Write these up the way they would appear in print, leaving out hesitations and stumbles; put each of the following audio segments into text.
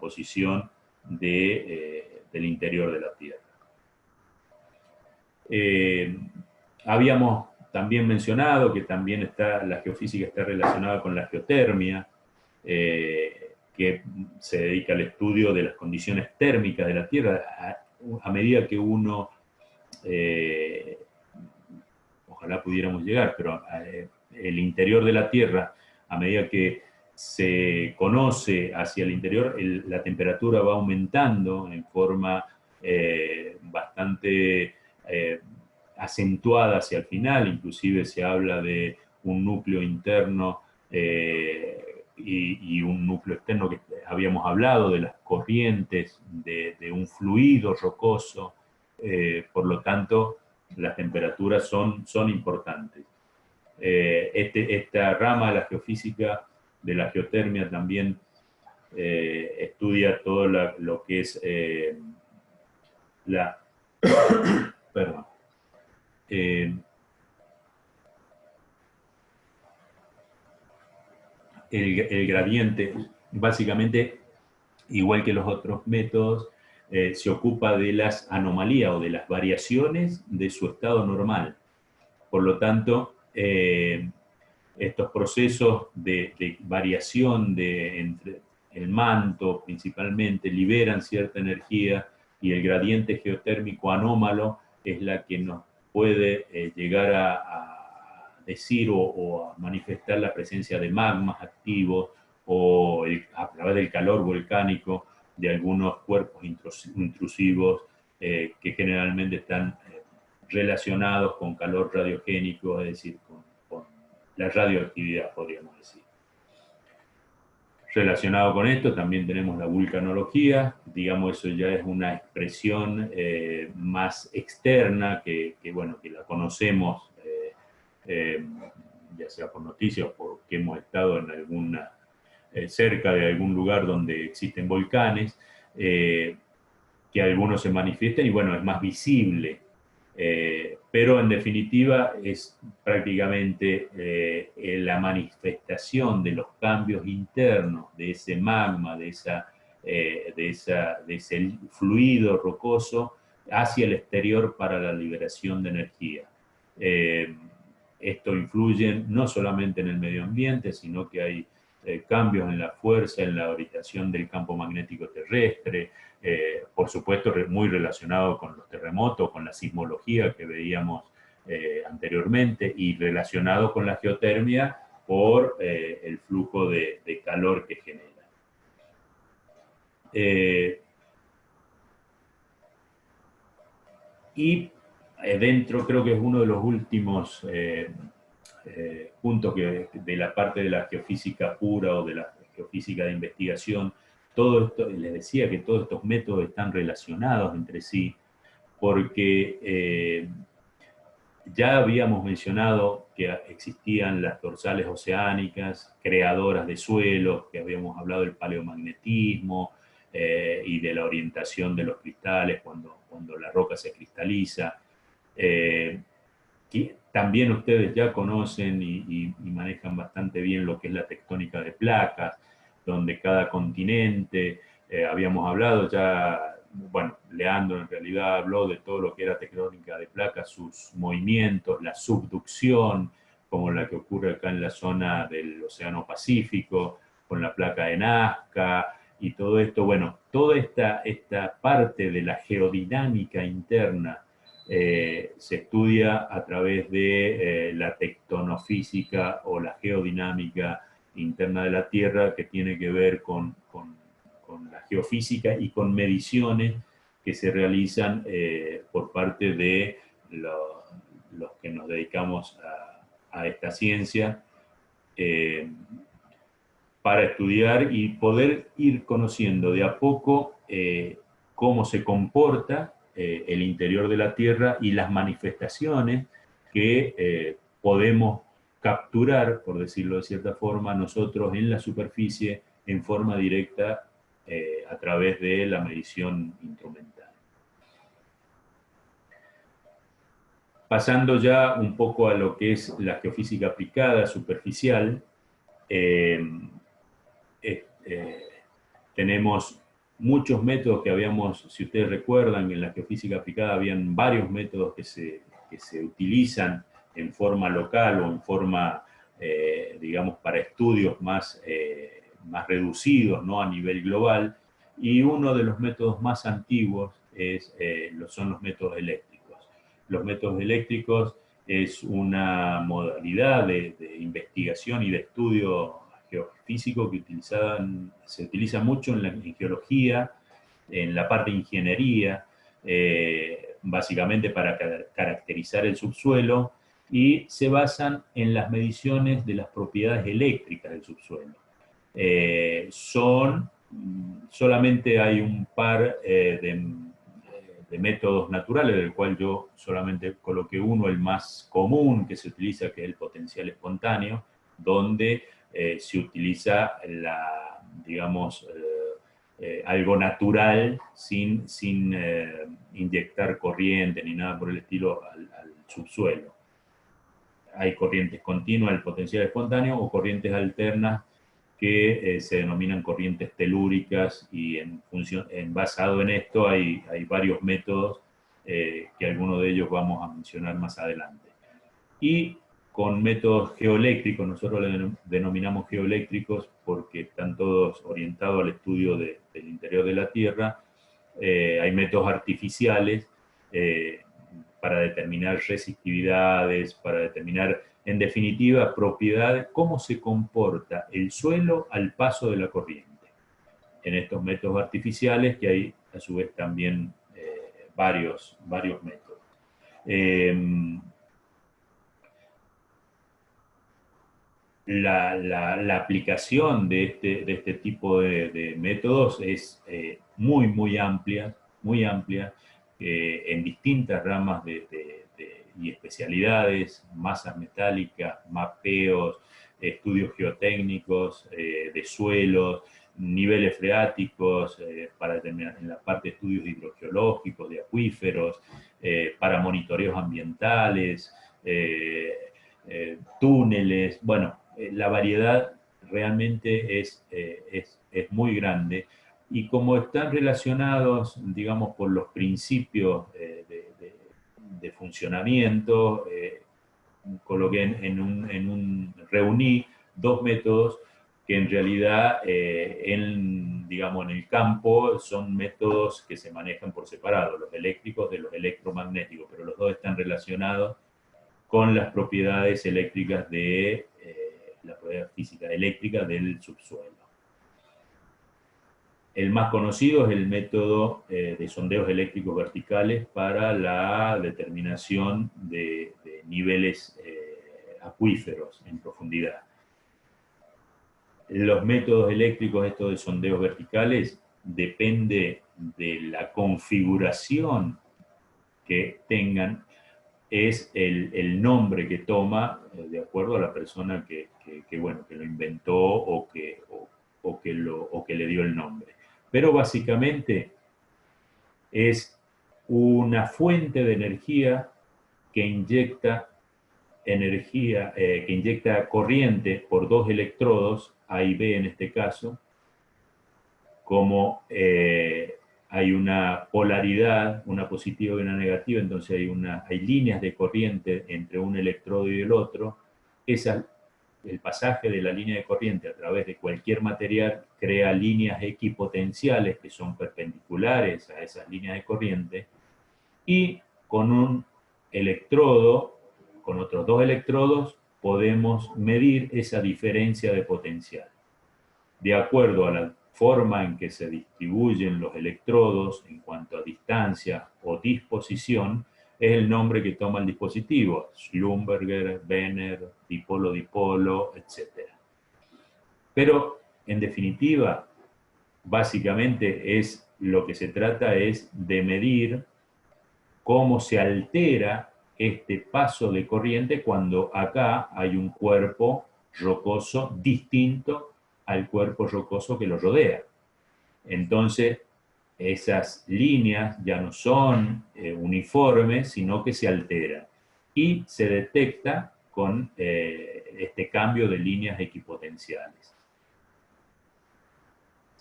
composición del interior de la Tierra. Habíamos también mencionado que también la geofísica está relacionada con la geotermia, que se dedica al estudio de las condiciones térmicas de la Tierra. A medida que uno, ojalá pudiéramos llegar, pero el interior de la Tierra, a medida que se conoce hacia el interior, la temperatura va aumentando en forma bastante acentuada hacia el final. Inclusive se habla de un núcleo interno y un núcleo externo, que habíamos hablado de las corrientes de un fluido rocoso. Por lo tanto, las temperaturas son importantes. Esta rama de la geofísica, de la geotermia, también estudia todo lo que es perdón. El gradiente, básicamente, igual que los otros métodos, se ocupa de las anomalías o de las variaciones de su estado normal. Por lo tanto, estos procesos de variación entre el manto, principalmente, liberan cierta energía, y el gradiente geotérmico anómalo es la que nos puede llegar a decir o a manifestar la presencia de magmas activos o a través del calor volcánico de algunos cuerpos intrusivos que generalmente están relacionados con calor radiogénico, es decir, con la radioactividad, podríamos decir. Relacionado con esto también tenemos la vulcanología. Digamos, eso ya es una expresión más externa que la conocemos ya sea por noticias o porque hemos estado en cerca de algún lugar donde existen volcanes, que algunos se manifiestan y bueno, es más visible. Pero en definitiva es prácticamente la manifestación de los cambios internos de ese magma, de ese fluido rocoso hacia el exterior para la liberación de energía. Esto influye no solamente en el medio ambiente, sino que hay cambios en la fuerza, en la orientación del campo magnético terrestre, por supuesto muy relacionado con los terremotos, con la sismología que veíamos anteriormente, y relacionado con la geotermia por el flujo de calor que genera. Y dentro, creo que es uno de los últimos puntos de la parte de la geofísica pura o de la geofísica de investigación. Todo esto, les decía que todos estos métodos están relacionados entre sí, porque ya habíamos mencionado que existían las dorsales oceánicas, creadoras de suelos, que habíamos hablado del paleomagnetismo y de la orientación de los cristales cuando la roca se cristaliza. Que también ustedes ya conocen y manejan bastante bien lo que es la tectónica de placas, donde cada continente, habíamos hablado ya, bueno, Leandro en realidad habló de todo lo que era tectónica de placas, sus movimientos, la subducción, como la que ocurre acá en la zona del Océano Pacífico, con la placa de Nazca y todo esto. Bueno, toda esta parte de la geodinámica interna se estudia a través de la tectonofísica o la geodinámica interna de la Tierra, que tiene que ver con la geofísica y con mediciones que se realizan por parte de los que nos dedicamos a esta ciencia, para estudiar y poder ir conociendo de a poco cómo se comporta el interior de la Tierra y las manifestaciones que podemos capturar, por decirlo de cierta forma, nosotros en la superficie en forma directa a través de la medición instrumental. Pasando ya un poco a lo que es la geofísica aplicada, superficial, tenemos muchos métodos que habíamos, si ustedes recuerdan, en la geofísica aplicada habían varios métodos que se utilizan en forma local o en forma, digamos, para estudios más, más reducidos, ¿no? A nivel global. Y uno de los métodos más antiguos son los métodos eléctricos. Los métodos eléctricos es una modalidad de investigación y de estudio geofísico que se utiliza mucho en geología, en la parte de ingeniería, básicamente para caracterizar el subsuelo, y se basan en las mediciones de las propiedades eléctricas del subsuelo. Solamente hay un par de métodos naturales, del cual yo solamente coloqué uno, el más común que se utiliza, que es el potencial espontáneo, donde se utiliza digamos, algo natural sin inyectar corriente ni nada por el estilo al subsuelo. Hay corrientes continuas del potencial espontáneo o corrientes alternas que se denominan corrientes telúricas, y basado en esto hay varios métodos que algunos de ellos vamos a mencionar más adelante. Y con métodos geoeléctricos, nosotros le denominamos geoeléctricos porque están todos orientados al estudio del interior de la Tierra. Hay métodos artificiales para determinar resistividades, para determinar, en definitiva, propiedades, cómo se comporta el suelo al paso de la corriente. En estos métodos artificiales, que hay a su vez también varios métodos. La aplicación de este tipo de métodos es muy amplia, en distintas ramas y especialidades: masas metálicas, mapeos, estudios geotécnicos de suelos, niveles freáticos, para determinar en la parte de estudios hidrogeológicos, de acuíferos, para monitoreos ambientales, túneles. Bueno, la variedad realmente es muy grande, y como están relacionados, digamos, por los principios de funcionamiento, coloqué reuní dos métodos que en realidad, digamos, en el campo son métodos que se manejan por separado, los eléctricos de los electromagnéticos, pero los dos están relacionados con las propiedades eléctricas la propiedad física eléctrica del subsuelo. El más conocido es el método de sondeos eléctricos verticales para la determinación de niveles acuíferos en profundidad. Los métodos eléctricos, estos de sondeos verticales, depende de la configuración que tengan, es el nombre que toma de acuerdo a la persona que lo inventó o que le dio el nombre. Pero básicamente es una fuente de energía que inyecta corriente por dos electrodos, A y B en este caso. Como hay una polaridad, una positiva y una negativa, entonces hay líneas de corriente entre un electrodo y el otro. El pasaje de la línea de corriente a través de cualquier material crea líneas equipotenciales que son perpendiculares a esas líneas de corriente, y con un electrodo, con otros dos electrodos, podemos medir esa diferencia de potencial. De acuerdo a la forma en que se distribuyen los electrodos en cuanto a distancia o disposición, es el nombre que toma el dispositivo: Schlumberger, Benner, dipolo-dipolo, etc. Pero, en definitiva, básicamente lo que se trata es de medir cómo se altera este paso de corriente cuando acá hay un cuerpo rocoso distinto al cuerpo rocoso que lo rodea. Entonces, esas líneas ya no son uniformes, sino que se alteran, y se detecta con este cambio de líneas equipotenciales.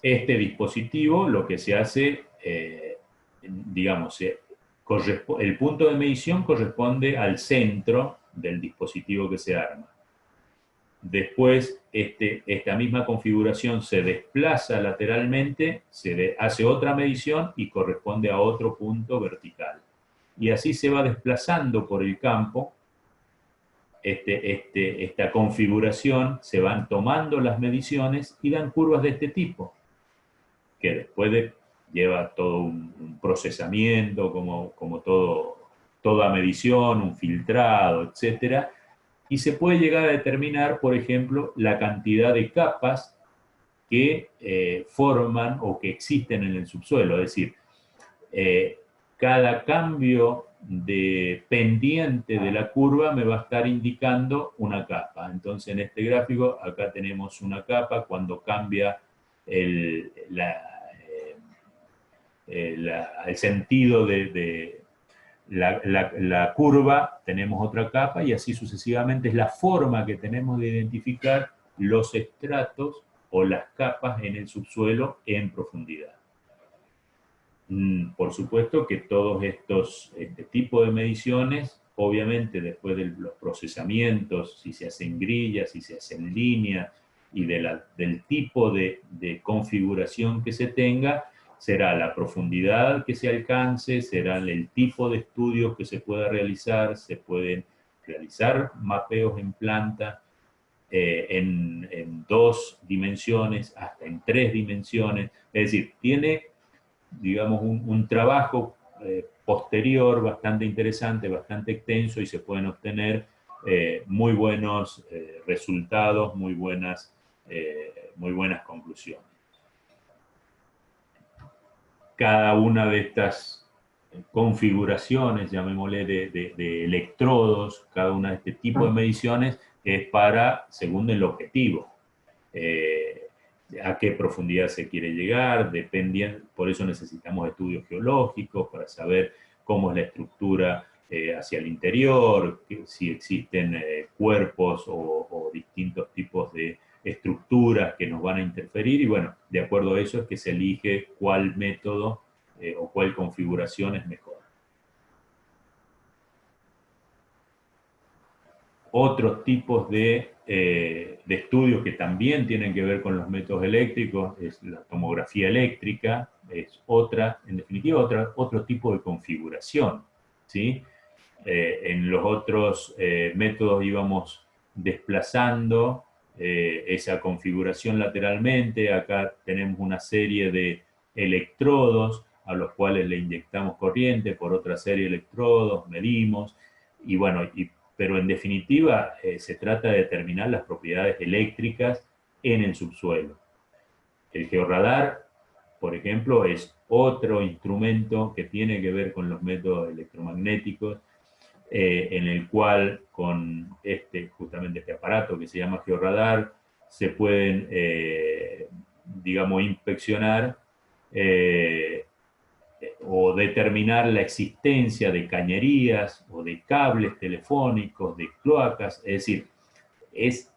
este dispositivo lo que se hace, digamos, el punto de medición corresponde al centro del dispositivo que se arma. Después, esta misma configuración se desplaza lateralmente, hace otra medición y corresponde a otro punto vertical. Y así se va desplazando por el campo. Esta configuración, se van tomando las mediciones y dan curvas de este tipo, que después lleva todo un procesamiento, como toda medición, un filtrado, etcétera, y se puede llegar a determinar, por ejemplo, la cantidad de capas que forman o que existen en el subsuelo. Es decir, cada cambio de pendiente de la curva me va a estar indicando una capa. Entonces, en este gráfico, acá tenemos una capa. Cuando cambia el sentido de la curva, tenemos otra capa, y así sucesivamente. Es la forma que tenemos de identificar los estratos o las capas en el subsuelo en profundidad. Por supuesto que todos este tipo de mediciones, obviamente después de los procesamientos, si se hacen grillas, si se hacen líneas, y del tipo de configuración que se tenga, será la profundidad que se alcance, será el tipo de estudios que se pueda realizar. Se pueden realizar mapeos en planta en 2 dimensiones, hasta en 3 dimensiones. Es decir, tiene, digamos, un trabajo posterior bastante interesante, bastante extenso, y se pueden obtener muy buenos resultados, muy buenas conclusiones. Cada una de estas configuraciones, llamémosle, de electrodos, cada una de este tipo de mediciones es según el objetivo. A qué profundidad se quiere llegar, por eso necesitamos estudios geológicos para saber cómo es la estructura hacia el interior, si existen cuerpos o distintos tipos de estructuras que nos van a interferir, y bueno, de acuerdo a eso es que se elige cuál método o cuál configuración es mejor. Otros tipos de estudios que también tienen que ver con los métodos eléctricos es la tomografía eléctrica, es en definitiva, otro tipo de configuración, ¿sí? En los otros métodos íbamos desplazando esa configuración lateralmente. Acá tenemos una serie de electrodos a los cuales le inyectamos corriente, por otra serie de electrodos, medimos, y bueno, pero en definitiva se trata de determinar las propiedades eléctricas en el subsuelo. El georradar, por ejemplo, es otro instrumento que tiene que ver con los métodos electromagnéticos, en el cual con justamente este aparato que se llama georradar se pueden, digamos, inspeccionar o determinar la existencia de cañerías o de cables telefónicos, de cloacas. Es decir, es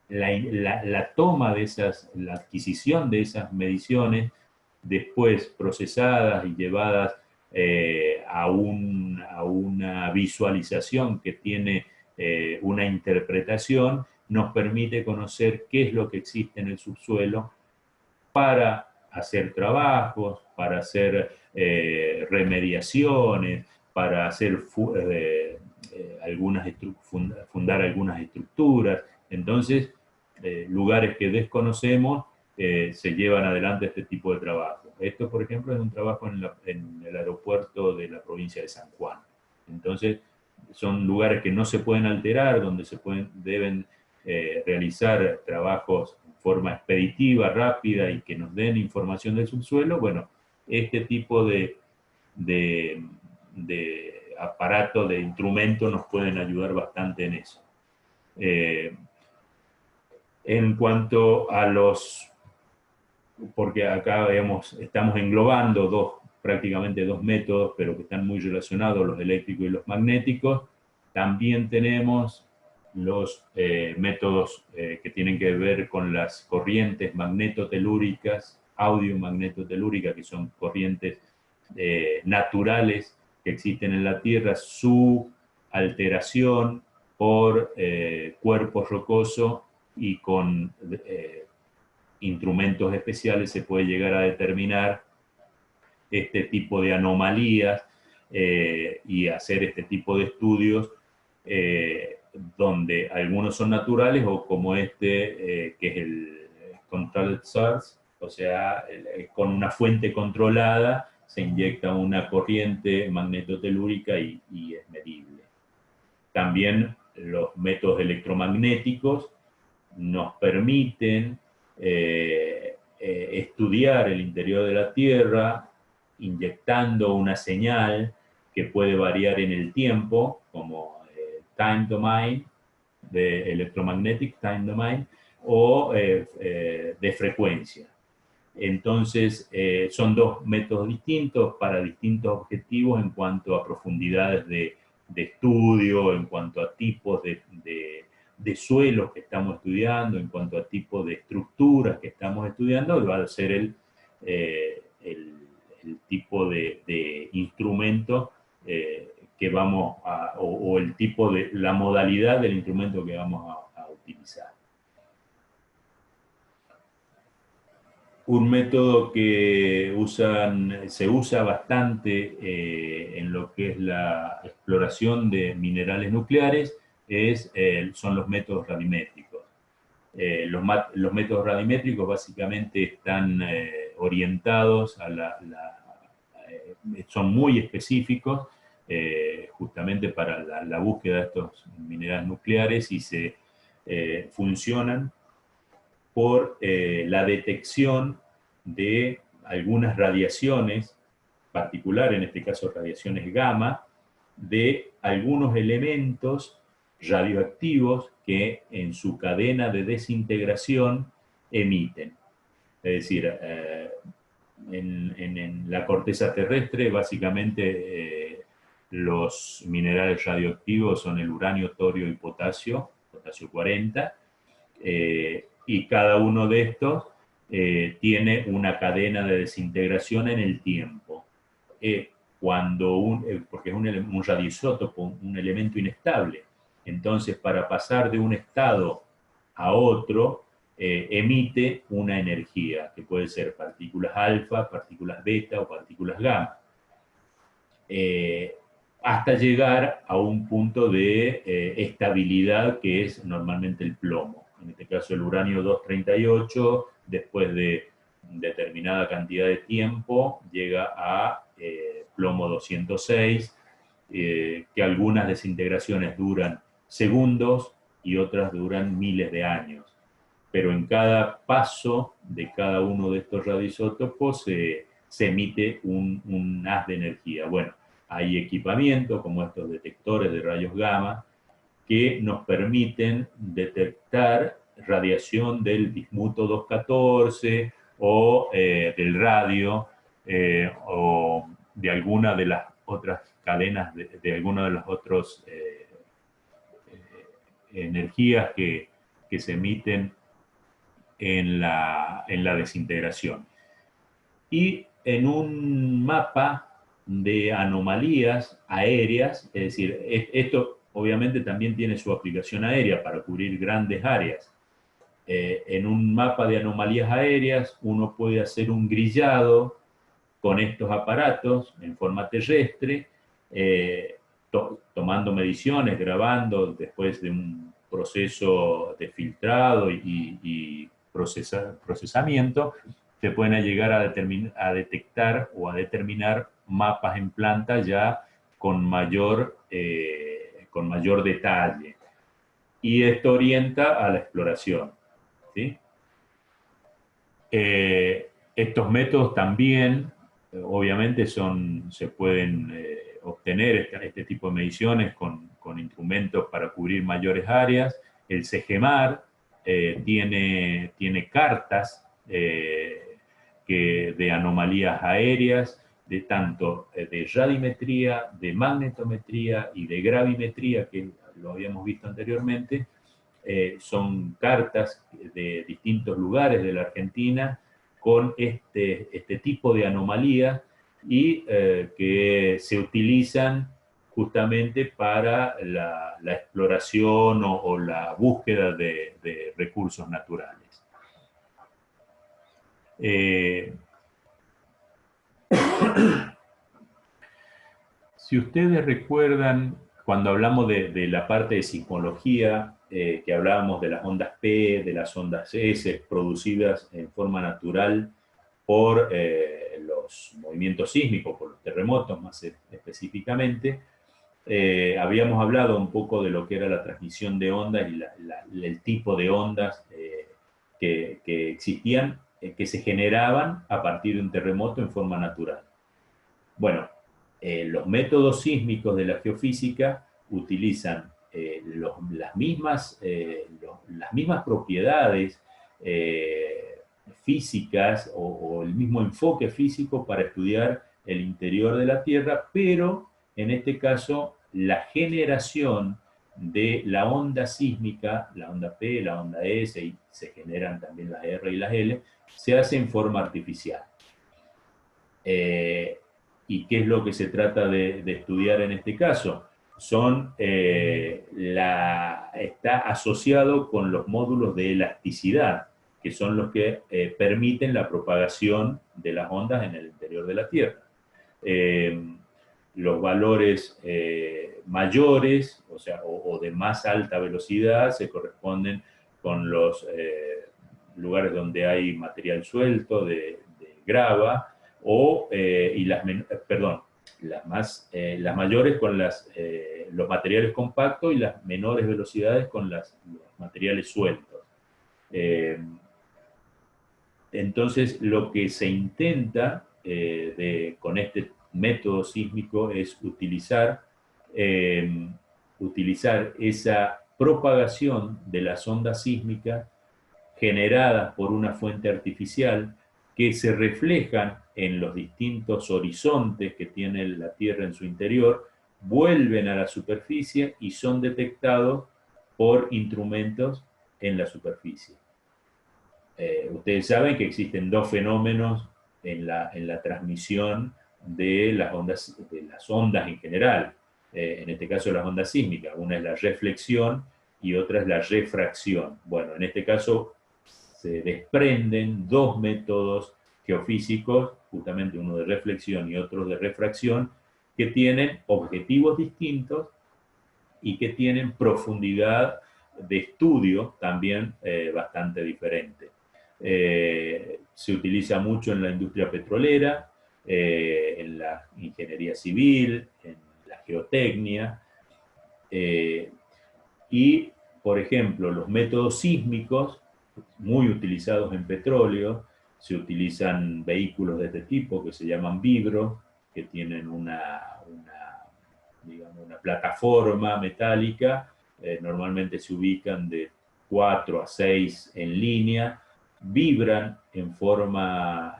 la toma de la adquisición de esas mediciones, después procesadas y llevadas a una visualización que tiene una interpretación, nos permite conocer qué es lo que existe en el subsuelo para hacer trabajos, para hacer remediaciones, para hacer fundar algunas estructuras. Entonces, lugares que desconocemos se llevan adelante este tipo de trabajo. Esto, por ejemplo, es un trabajo en el aeropuerto de la provincia de San Juan. Entonces, son lugares que no se pueden alterar, donde deben realizar trabajos en forma expeditiva, rápida, y que nos den información del subsuelo. Bueno, este tipo de aparato, de instrumento, nos pueden ayudar bastante en eso. En cuanto a porque acá estamos englobando prácticamente dos métodos, pero que están muy relacionados, los eléctricos y los magnéticos. También tenemos los métodos que tienen que ver con las corrientes magnetotelúricas audiomagnetotelúrica, que son corrientes naturales que existen en la Tierra, su alteración por cuerpo rocoso y con instrumentos especiales se puede llegar a determinar este tipo de anomalías y hacer este tipo de estudios donde algunos son naturales o como este, que es el controlled source, o sea, con una fuente controlada se inyecta una corriente magnetotelúrica y es medible. También los métodos electromagnéticos nos permiten estudiar el interior de la Tierra inyectando una señal que puede variar en el tiempo, como time domain, de electromagnetic time domain, o de frecuencia. Entonces, son dos métodos distintos para distintos objetivos en cuanto a profundidades de estudio, en cuanto a tipos de suelos que estamos estudiando, en cuanto a tipos de estructuras que estamos estudiando, va a ser el tipo de instrumento que vamos a, o el tipo de, la modalidad del instrumento que vamos a utilizar. Un método que se usa bastante en lo que es la exploración de minerales nucleares son los métodos radimétricos. Los métodos radimétricos básicamente están orientados son muy específicos justamente para la búsqueda de estos minerales nucleares y se funcionan por la detección de algunas radiaciones, particular en este caso radiaciones gamma, de algunos elementos radioactivos que en su cadena de desintegración emiten. Es decir, en la corteza terrestre básicamente los minerales radioactivos son el uranio, torio y potasio 40, y cada uno de estos tiene una cadena de desintegración en el tiempo. Porque es un radioisótopo, un elemento inestable. Entonces, para pasar de un estado a otro, emite una energía, que puede ser partículas alfa, partículas beta o partículas gamma. Hasta llegar a un punto de estabilidad que es normalmente el plomo. En este caso el uranio 238, después de determinada cantidad de tiempo, llega a plomo 206, que algunas desintegraciones duran segundos y otras duran miles de años. Pero en cada paso de cada uno de estos radioisótopos se emite un haz de energía. Bueno, hay equipamientos como estos detectores de rayos gamma que nos permiten detectar radiación del bismuto 214 o del radio o de alguna de las otras cadenas, de alguna de las otras energías que se emiten en la desintegración. Y en un mapa de anomalías aéreas, es decir, esto obviamente también tiene su aplicación aérea para cubrir grandes áreas. En un mapa de anomalías aéreas uno puede hacer un grillado con estos aparatos en forma terrestre, tomando mediciones, grabando después de un proceso de filtrado y procesamiento, se pueden llegar a detectar o a determinar mapas en planta ya con mayor detalle. Y esto orienta a la exploración, ¿sí? Estos métodos también, obviamente, se pueden obtener este tipo de mediciones con instrumentos para cubrir mayores áreas. El CEGEMAR tiene cartas de anomalías aéreas, de tanto de radimetría, de magnetometría y de gravimetría, que lo habíamos visto anteriormente. Son cartas de distintos lugares de la Argentina con este tipo de anomalías y que se utilizan justamente para la exploración o la búsqueda de recursos naturales. Si ustedes recuerdan, cuando hablamos de la parte de sismología, que hablábamos de las ondas P, de las ondas S, producidas en forma natural por los movimientos sísmicos, por los terremotos más específicamente, habíamos hablado un poco de lo que era la transmisión de ondas y el tipo de ondas que existían, que se generaban a partir de un terremoto en forma natural. Bueno, los métodos sísmicos de la geofísica utilizan las mismas propiedades físicas o el mismo enfoque físico para estudiar el interior de la Tierra, pero en este caso la generación de la onda sísmica, la onda P, la onda S, y se generan también las R y las L, se hace en forma artificial. ¿Y qué es lo que se trata de estudiar en este caso? Está asociado con los módulos de elasticidad, que son los que permiten la propagación de las ondas en el interior de la Tierra. Los valores mayores, o de más alta velocidad, se corresponden con los lugares donde hay material suelto de grava, las mayores con los materiales compactos y las menores velocidades con los materiales sueltos. Entonces, lo que se intenta con este método sísmico es utilizar esa propagación de las ondas sísmicas generadas por una fuente artificial que se reflejan en los distintos horizontes que tiene la Tierra en su interior, vuelven a la superficie y son detectados por instrumentos en la superficie. Ustedes saben que existen dos fenómenos en la transmisión de las ondas en general. En este caso las ondas sísmicas. Una es la reflexión y otra es la refracción. Bueno, en este caso se desprenden dos métodos geofísicos, justamente uno de reflexión y otro de refracción, que tienen objetivos distintos y que tienen profundidad de estudio también bastante diferente. Se utiliza mucho en la industria petrolera, en la ingeniería civil, en la geotecnia, y, por ejemplo, los métodos sísmicos, muy utilizados en petróleo, se utilizan vehículos de este tipo que se llaman vibro, que tienen digamos, una plataforma metálica, normalmente se ubican de 4 a 6 en línea, vibran en forma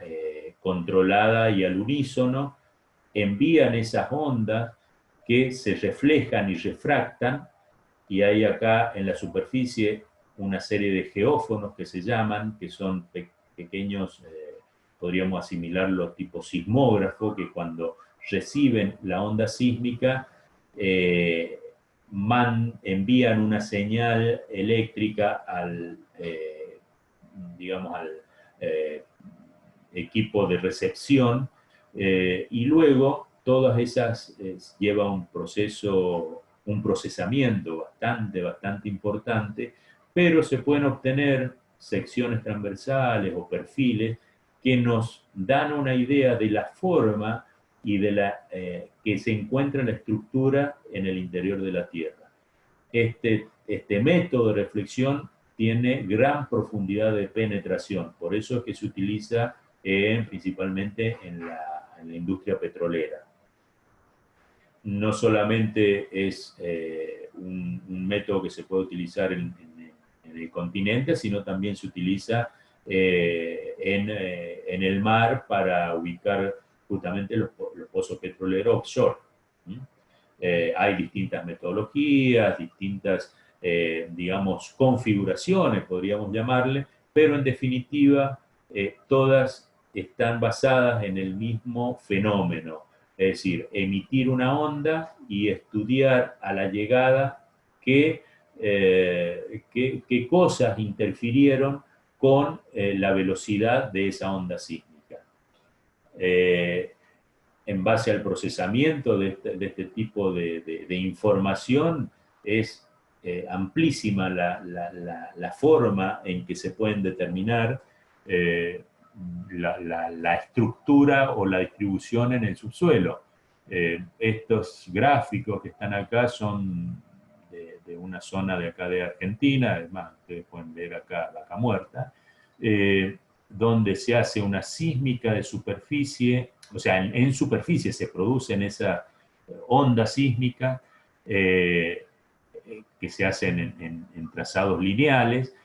controlada y al unísono, envían esas ondas que se reflejan y refractan, y hay acá en la superficie una serie de geófonos que se llaman, que son pequeños, podríamos asimilarlo tipo sismógrafo, que cuando reciben la onda sísmica envían una señal eléctrica al equipo de recepción, y luego todas esas lleva un procesamiento bastante importante, pero se pueden obtener secciones transversales o perfiles que nos dan una idea de la forma y que se encuentra la estructura en el interior de la Tierra. Este método de reflexión tiene gran profundidad de penetración, por eso es que se utiliza principalmente en la industria petrolera. No solamente es un método que se puede utilizar en el continente, sino también se utiliza en el mar para ubicar justamente los pozos petroleros offshore. Hay distintas metodologías, distintas, digamos, configuraciones, podríamos llamarle, pero en definitiva todas están basadas en el mismo fenómeno, es decir, emitir una onda y estudiar a la llegada qué cosas interfirieron con la velocidad de esa onda sísmica. En base al procesamiento de este tipo de información, es amplísima la forma en que se pueden determinar la estructura o la distribución en el subsuelo. Estos gráficos que están acá son de una zona de acá de Argentina, además ustedes pueden ver acá Vaca Muerta, donde se hace una sísmica de superficie, o sea, en superficie se producen esa onda sísmica que se hacen en trazados lineales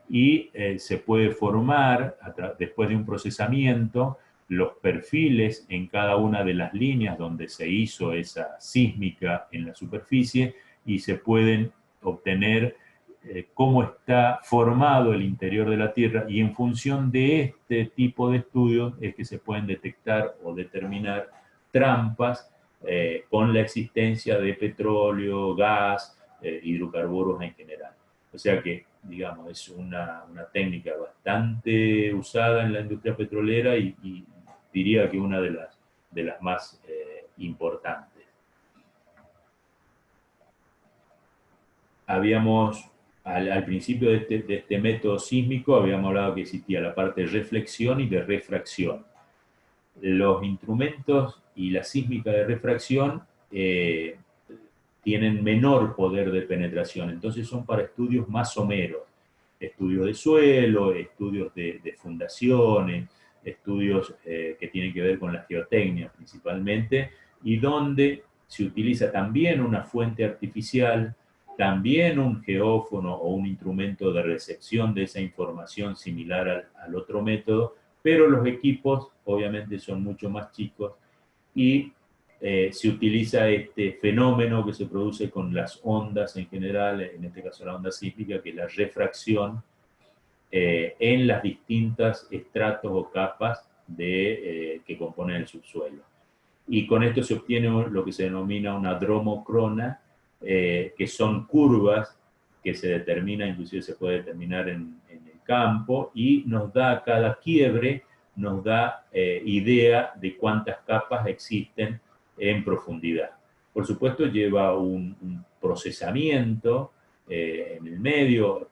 y se puede formar, después de un procesamiento, los perfiles en cada una de las líneas donde se hizo esa sísmica en la superficie y se pueden obtener cómo está formado el interior de la Tierra, y en función de este tipo de estudios es que se pueden detectar o determinar trampas con la existencia de petróleo, gas, hidrocarburos en general. O sea que, digamos, es una técnica bastante usada en la industria petrolera y diría que una de las más importantes. Habíamos, al principio de este método sísmico, habíamos hablado que existía la parte de reflexión y de refracción. Los instrumentos y la sísmica de refracción tienen menor poder de penetración, entonces son para estudios más someros, estudios de suelo, estudios de fundaciones, estudios que tienen que ver con la geotecnia principalmente, y donde se utiliza también una fuente artificial, también un geófono o un instrumento de recepción de esa información similar al otro método, pero los equipos obviamente son mucho más chicos y se utiliza este fenómeno que se produce con las ondas en general, en este caso la onda sísmica, que es la refracción en las distintas estratos o capas que componen el subsuelo. Y con esto se obtiene lo que se denomina una dromocrona, que son curvas que se determina, inclusive se puede determinar en el campo, y nos da cada quiebre, nos da idea de cuántas capas existen en profundidad. Por supuesto, lleva un procesamiento en el medio.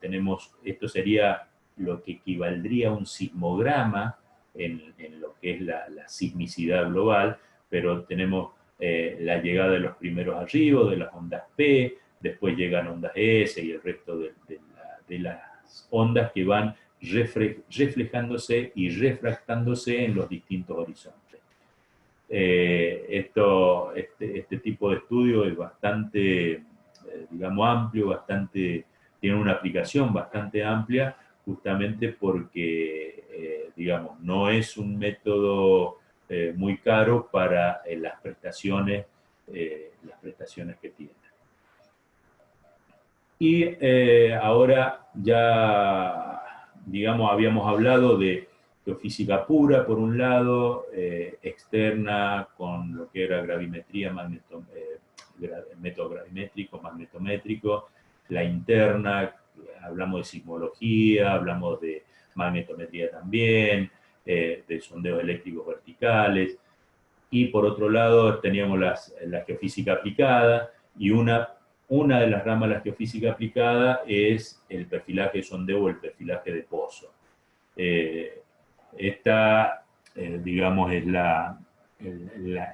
Esto sería lo que equivaldría a un sismograma en lo que es la sismicidad global, pero tenemos la llegada de los primeros arribos, de las ondas P, después llegan ondas S y el resto de las ondas que van reflejándose y refractándose en los distintos horizontes. Este tipo de estudio es bastante, digamos, amplio, tiene una aplicación bastante amplia, justamente porque, digamos, no es un método muy caro para las prestaciones que tiene. Y ahora ya, digamos, habíamos hablado de geofísica pura, por un lado, externa con lo que era gravimetría, método gravimétrico, magnetométrico, la interna, hablamos de sismología, hablamos de magnetometría también, de sondeos eléctricos verticales, y por otro lado teníamos la geofísica aplicada, y una de las ramas de la geofísica aplicada es el perfilaje de sondeo o el perfilaje de pozo. Esta, digamos, es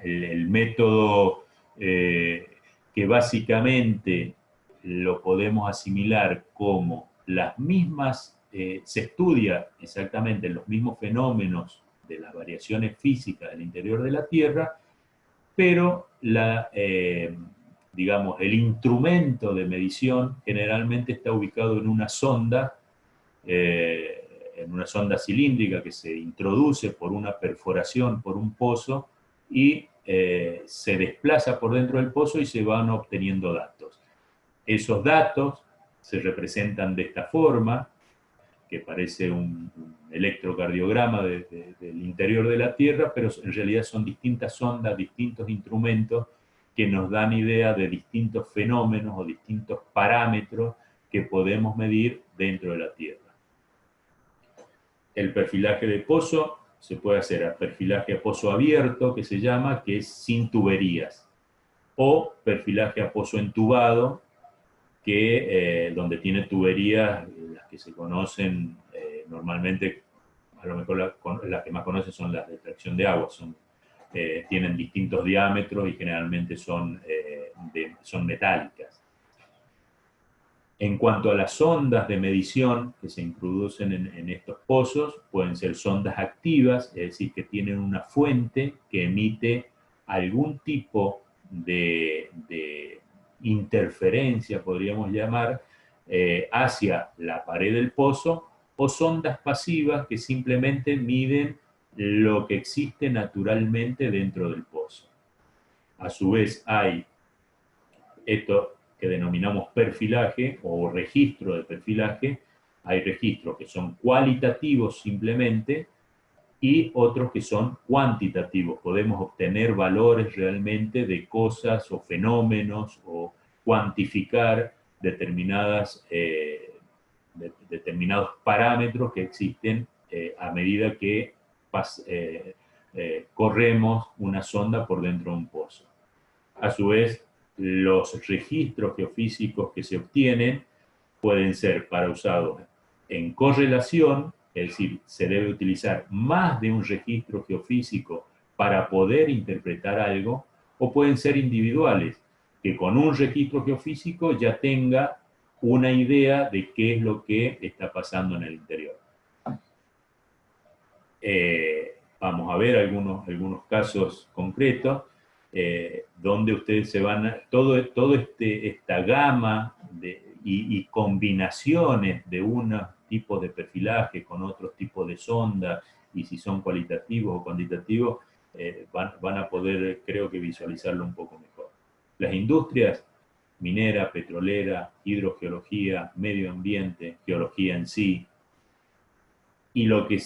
el método que básicamente lo podemos asimilar como las mismas, se estudia exactamente los mismos fenómenos de las variaciones físicas del interior de la Tierra, pero digamos, el instrumento de medición generalmente está ubicado en una sonda cilíndrica que se introduce por una perforación, por un pozo, y se desplaza por dentro del pozo y se van obteniendo datos. Esos datos se representan de esta forma, que parece un electrocardiograma del interior de la Tierra, pero en realidad son distintas sondas, distintos instrumentos que nos dan idea de distintos fenómenos o distintos parámetros que podemos medir dentro de la Tierra. El perfilaje de pozo se puede hacer a perfilaje a pozo abierto, que se llama, que es sin tuberías, o perfilaje a pozo entubado, que donde tiene tuberías, las que se conocen normalmente, a lo mejor las que más conocen son las de tracción de agua, tienen distintos diámetros y generalmente son metálicas. En cuanto a las sondas de medición que se introducen en estos pozos, pueden ser sondas activas, es decir, que tienen una fuente que emite algún tipo de interferencia, podríamos llamar, hacia la pared del pozo, o sondas pasivas que simplemente miden lo que existe naturalmente dentro del pozo. A su vez hay esto que denominamos perfilaje o registro de perfilaje. Hay registros que son cualitativos simplemente y otros que son cuantitativos. Podemos obtener valores realmente de cosas o fenómenos o cuantificar determinados parámetros que existen a medida que corremos una sonda por dentro de un pozo. A su vez, los registros geofísicos que se obtienen pueden ser para usados en correlación, es decir, se debe utilizar más de un registro geofísico para poder interpretar algo, o pueden ser individuales, que con un registro geofísico ya tenga una idea de qué es lo que está pasando en el interior. Vamos a ver algunos casos concretos. Donde ustedes se van a, esta gama y combinaciones de unos tipos de perfilaje con otros tipos de sonda, y si son cualitativos o cuantitativos, van a poder, creo que, visualizarlo un poco mejor. Las industrias minera, petrolera, hidrogeología, medio ambiente, geología en sí, y lo que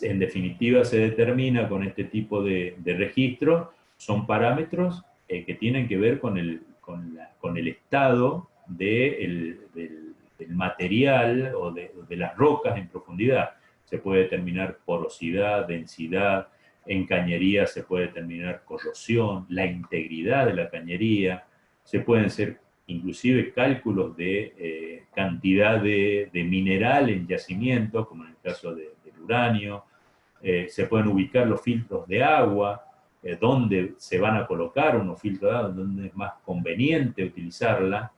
en definitiva se determina con este tipo de registro son parámetros que tienen que ver con el estado del material o de las rocas en profundidad. Se puede determinar porosidad, densidad, en cañería se puede determinar corrosión, la integridad de la cañería, se pueden hacer inclusive cálculos de cantidad de mineral en yacimiento, como en el caso del uranio. Se pueden ubicar los filtros de agua, dónde se van a colocar unos filtros de agua, dónde es más conveniente utilizarla.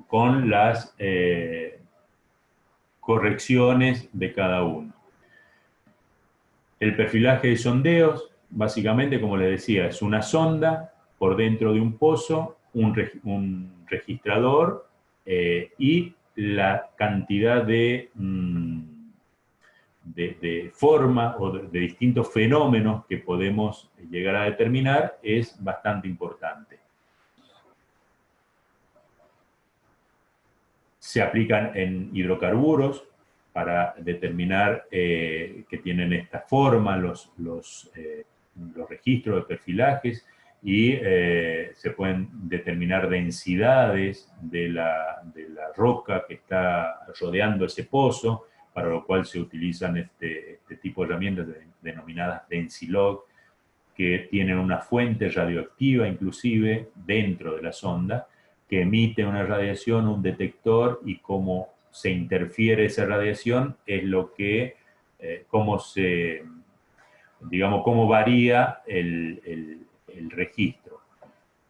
Con las correcciones de cada uno. El perfilaje de sondeos, básicamente, como les decía, es una sonda por dentro de un pozo, un registrador y la cantidad de forma o de distintos fenómenos que podemos llegar a determinar es bastante importante. Se aplican en hidrocarburos para determinar que tienen esta forma los registros de perfilajes, y se pueden determinar densidades de la roca que está rodeando ese pozo, para lo cual se utilizan este tipo de herramientas denominadas Densilog, que tienen una fuente radioactiva inclusive dentro de la sonda, que emite una radiación, un detector, y cómo se interfiere esa radiación es lo que, cómo varía el registro.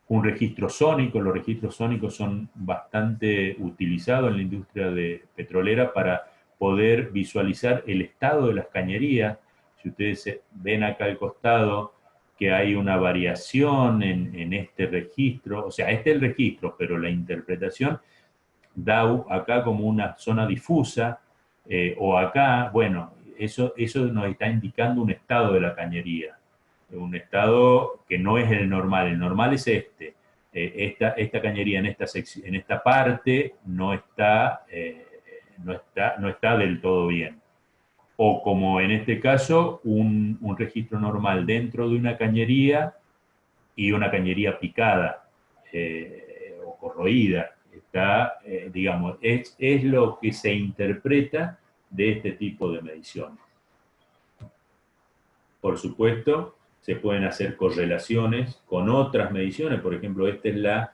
Un registro sónico, los registros sónicos son bastante utilizados en la industria petrolera para poder visualizar el estado de las cañerías. Si ustedes ven acá al costado que hay una variación en este registro, o sea, este es el registro, pero la interpretación da acá como una zona difusa, o acá, bueno, eso nos está indicando un estado de la cañería, un estado que no es el normal es este. esta cañería en esta parte no está del todo bien. O como en este caso, un registro normal dentro de una cañería y una cañería picada o corroída. Está, digamos, es lo que se interpreta de este tipo de mediciones. Por supuesto, se pueden hacer correlaciones con otras mediciones. Por ejemplo, esta es la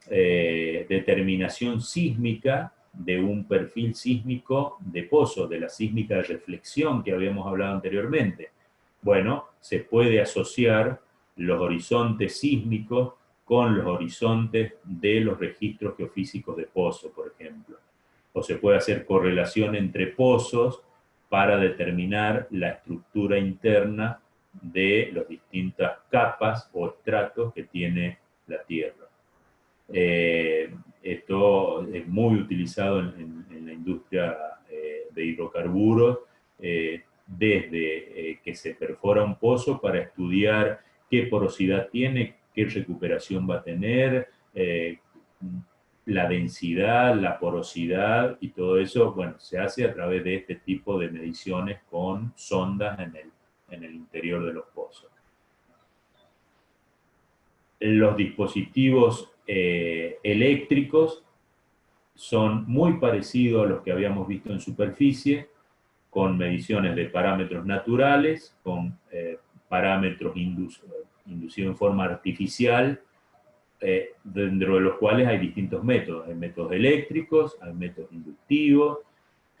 determinación sísmica de un perfil sísmico de pozo, de la sísmica de reflexión que habíamos hablado anteriormente. Bueno, se puede asociar los horizontes sísmicos con los horizontes de los registros geofísicos de pozo, por ejemplo. O se puede hacer correlación entre pozos para determinar la estructura interna de las distintas capas o estratos que tiene la Tierra. Esto es muy utilizado en la industria de hidrocarburos, desde que se perfora un pozo para estudiar qué porosidad tiene, qué recuperación va a tener, la densidad, la porosidad y todo eso, bueno, se hace a través de este tipo de mediciones con sondas en el interior de los pozos. Los dispositivos eléctricos son muy parecidos a los que habíamos visto en superficie, con mediciones de parámetros naturales, con parámetros inducidos en forma artificial, dentro de los cuales hay distintos métodos. Hay métodos eléctricos, hay métodos inductivos,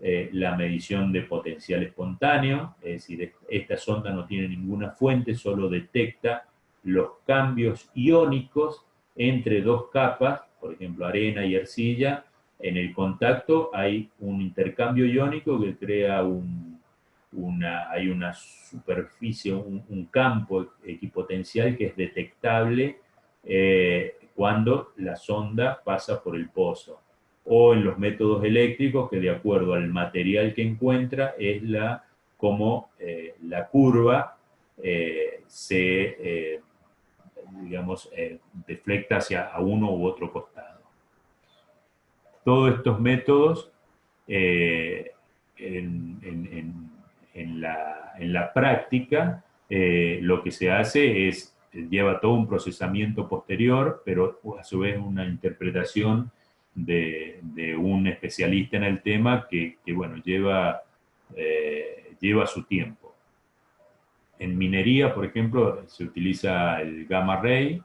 la medición de potencial espontáneo, es decir, esta sonda no tiene ninguna fuente, solo detecta los cambios iónicos entre dos capas, por ejemplo, arena y arcilla. En el contacto hay un intercambio iónico que crea hay una superficie, un campo equipotencial que es detectable cuando la sonda pasa por el pozo. O en los métodos eléctricos, que de acuerdo al material que encuentra, es como la curva se digamos, deflecta hacia uno u otro costado. Todos estos métodos en la práctica lo que se hace es, lleva todo un procesamiento posterior, pero a su vez una interpretación de un especialista en el tema que bueno, lleva su tiempo. En minería, por ejemplo, se utiliza el gamma ray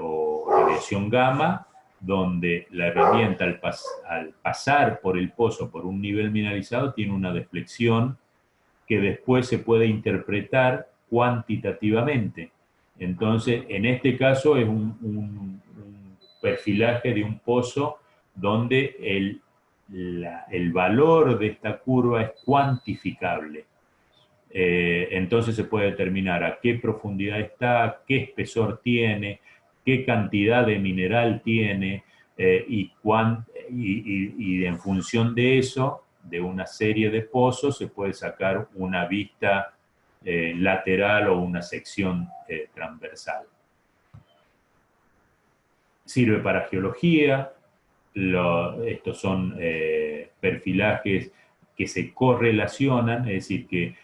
o radiación gamma, donde la herramienta al pasar por el pozo, por un nivel mineralizado, tiene una deflexión que después se puede interpretar cuantitativamente. Entonces, en este caso es un perfilaje de un pozo donde el valor de esta curva es cuantificable. Entonces se puede determinar a qué profundidad está, qué espesor tiene, qué cantidad de mineral tiene y en función de eso, de una serie de pozos, se puede sacar una vista lateral o una sección transversal. Sirve para geología. Estos son perfilajes que se correlacionan, es decir, que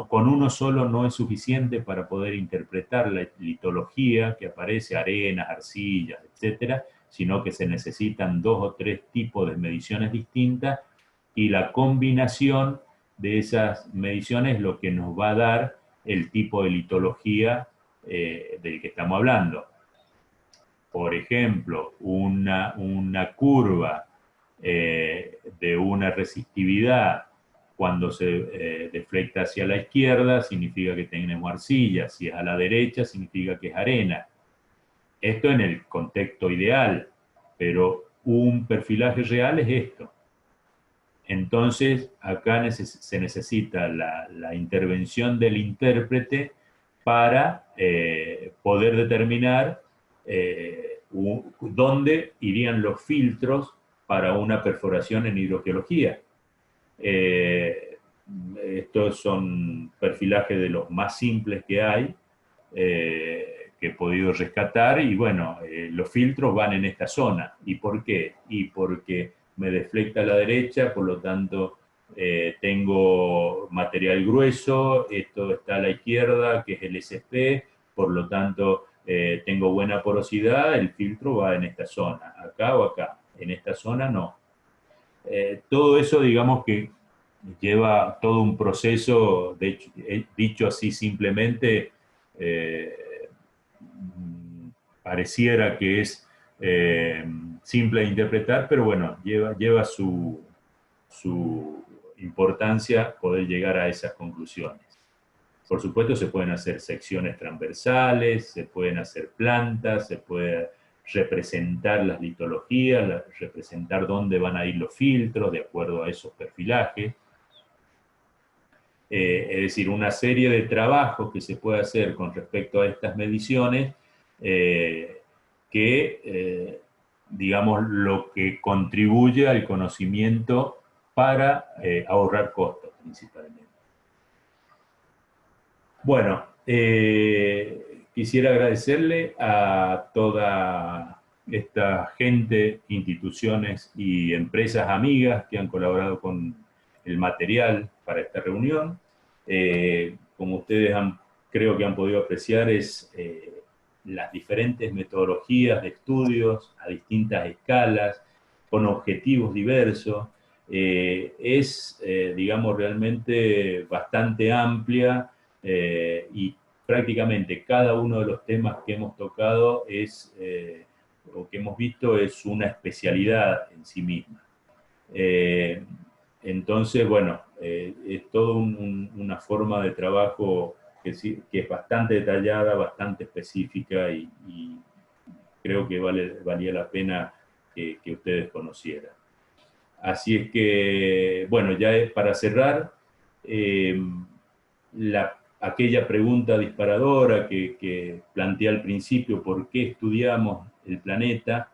con uno solo no es suficiente para poder interpretar la litología que aparece, arenas, arcillas, etcétera, sino que se necesitan 2 o 3 tipos de mediciones distintas y la combinación de esas mediciones es lo que nos va a dar el tipo de litología del que estamos hablando. Por ejemplo, una curva de una resistividad cuando se deflecta hacia la izquierda significa que tenemos arcilla, si es a la derecha significa que es arena. Esto en el contexto ideal, pero un perfilaje real es esto. Entonces, acá se necesita la intervención del intérprete para poder determinar dónde irían los filtros para una perforación en hidrogeología. Estos son perfilajes de los más simples que hay, he podido rescatar, y bueno, los filtros van en esta zona. ¿Y por qué? Y porque me deflecta a la derecha, por lo tanto tengo material grueso, esto está a la izquierda, que es el SP, por lo tanto tengo buena porosidad, el filtro va en esta zona, acá o acá, en esta zona no. Todo eso, digamos que lleva todo un proceso, de hecho, dicho así simplemente, eh, pareciera que es simple de interpretar, pero bueno, lleva su importancia poder llegar a esas conclusiones. Por supuesto, se pueden hacer secciones transversales, se pueden hacer plantas, se puede representar las litologías, representar dónde van a ir los filtros de acuerdo a esos perfilajes. Es decir, una serie de trabajos que se puede hacer con respecto a estas mediciones digamos, lo que contribuye al conocimiento para ahorrar costos principalmente. Bueno, quisiera agradecerle a toda esta gente, instituciones y empresas amigas que han colaborado con el material para esta reunión. Como ustedes creo que han podido apreciar, es las diferentes metodologías de estudios a distintas escalas, con objetivos diversos. Digamos, realmente bastante amplia, y prácticamente cada uno de los temas que hemos tocado o que hemos visto es una especialidad en sí misma. Entonces, bueno, es toda una forma de trabajo que es bastante detallada, bastante específica, y creo que valía la pena que ustedes conocieran. Así es que, bueno, ya para cerrar, aquella pregunta disparadora que planteé al principio, ¿por qué estudiamos el planeta?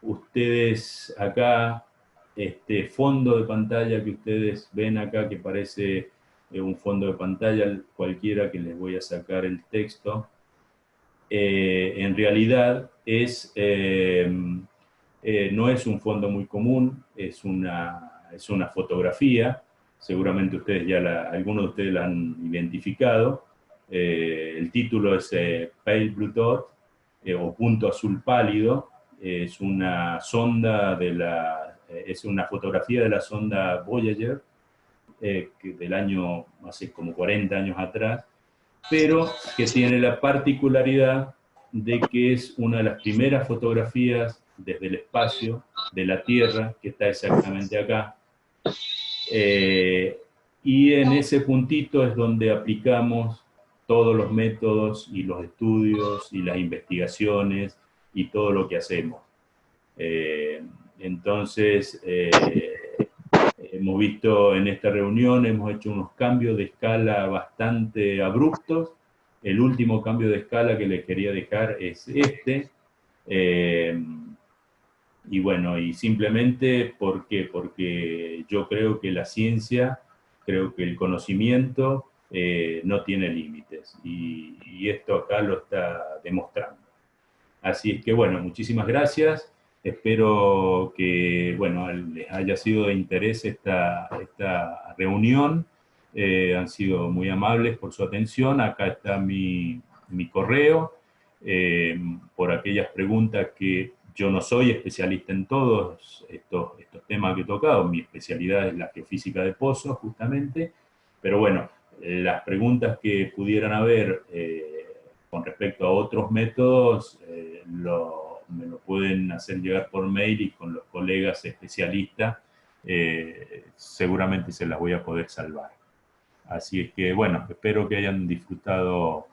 Ustedes acá, este fondo de pantalla que ustedes ven acá, que parece un fondo de pantalla cualquiera, que les voy a sacar el texto, en realidad no es un fondo muy común, es una fotografía. Seguramente algunos de ustedes la han identificado. El título es Pale Blue Dot, o punto azul pálido. Es una es una fotografía de la sonda Voyager, del año, hace como 40 años atrás, pero que tiene la particularidad de que es una de las primeras fotografías desde el espacio de la Tierra, que está exactamente acá. Y en ese puntito es donde aplicamos todos los métodos y los estudios y las investigaciones y todo lo que hacemos. Entonces, hemos visto en esta reunión, hemos hecho unos cambios de escala bastante abruptos. El último cambio de escala que les quería dejar es este. Y bueno, y simplemente, ¿por qué? Porque yo creo que la ciencia, creo que el conocimiento no tiene límites, y esto acá lo está demostrando. Así es que bueno, muchísimas gracias. Espero que bueno, les haya sido de interés esta reunión. Han sido muy amables por su atención. Acá está mi correo. Por aquellas preguntas, que yo no soy especialista en todos estos temas que he tocado. Mi especialidad es la geofísica de pozos, justamente. Pero bueno, las preguntas que pudieran haber con respecto a otros métodos, me lo pueden hacer llegar por mail, y con los colegas especialistas seguramente se las voy a poder salvar. Así es que, bueno, espero que hayan disfrutado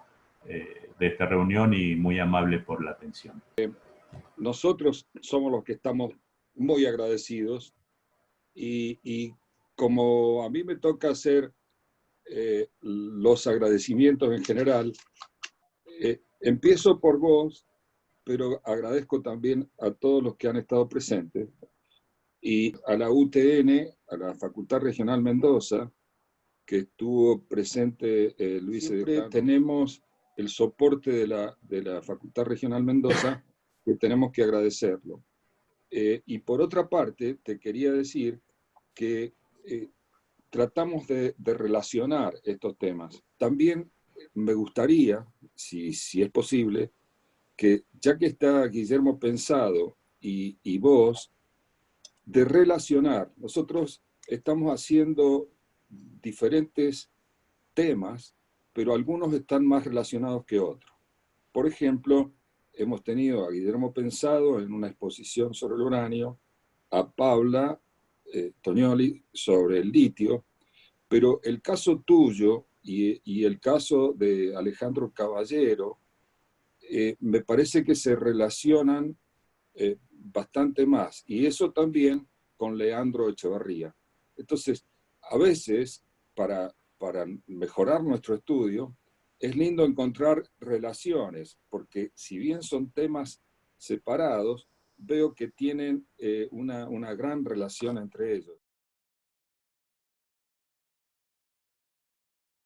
de esta reunión, y muy amable por la atención. Nosotros somos los que estamos muy agradecidos, y como a mí me toca hacer los agradecimientos en general, empiezo por vos, pero agradezco también a todos los que han estado presentes, y a la UTN, a la Facultad Regional Mendoza, que estuvo presente Luis Edecán. Tenemos el soporte de la Facultad Regional Mendoza, que tenemos que agradecerlo. Y por otra parte, te quería decir que tratamos de relacionar estos temas. También me gustaría, si es posible, que ya que está Guillermo Pensado y vos, de relacionar. Nosotros estamos haciendo diferentes temas, pero algunos están más relacionados que otros. Por ejemplo, hemos tenido a Guillermo Pensado en una exposición sobre el uranio, a Paula Tognoli sobre el litio, pero el caso tuyo y el caso de Alejandro Caballero me parece que se relacionan bastante más, y eso también con Leandro Echevarría. Entonces, a veces, para mejorar nuestro estudio, es lindo encontrar relaciones, porque si bien son temas separados, veo que tienen una gran relación entre ellos.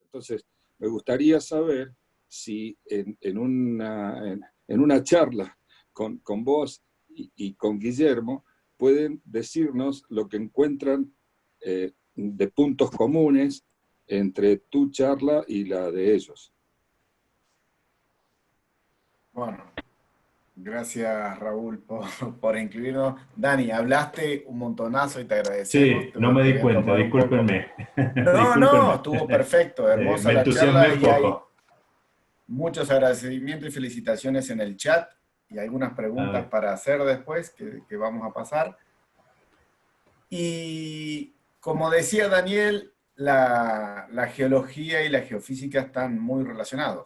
Entonces, me gustaría saber si en una charla con vos y con Guillermo pueden decirnos lo que encuentran de puntos comunes entre tu charla y la de ellos. Bueno, gracias Raúl por incluirnos. Dani, hablaste un montonazo y te agradecemos. Sí, Te no me di voy a cuenta, tomar un poco. discúlpenme. No, no, Discúlpenme. estuvo perfecto, hermosa Me la entusiasmé charla un y hay poco. muchos agradecimientos y felicitaciones en el chat y algunas A preguntas ver. para hacer después que vamos a pasar. Y como decía Daniel, la geología y la geofísica están muy relacionados,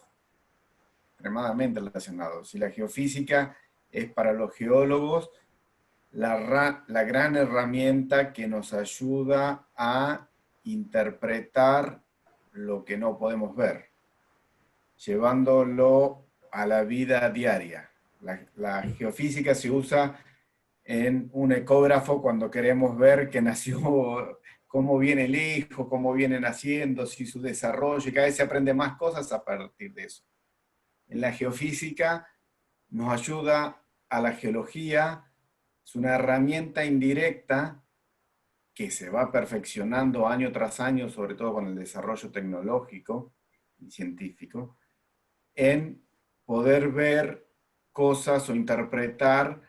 extremadamente relacionados. Y la geofísica es para los geólogos la gran herramienta que nos ayuda a interpretar lo que no podemos ver, llevándolo a la vida diaria. La geofísica se usa en un ecógrafo cuando queremos ver que nació, cómo viene el hijo, cómo viene naciendo, si su desarrollo, y cada vez se aprende más cosas a partir de eso. En la geofísica nos ayuda a la geología, es una herramienta indirecta que se va perfeccionando año tras año, sobre todo con el desarrollo tecnológico y científico, en poder ver cosas o interpretar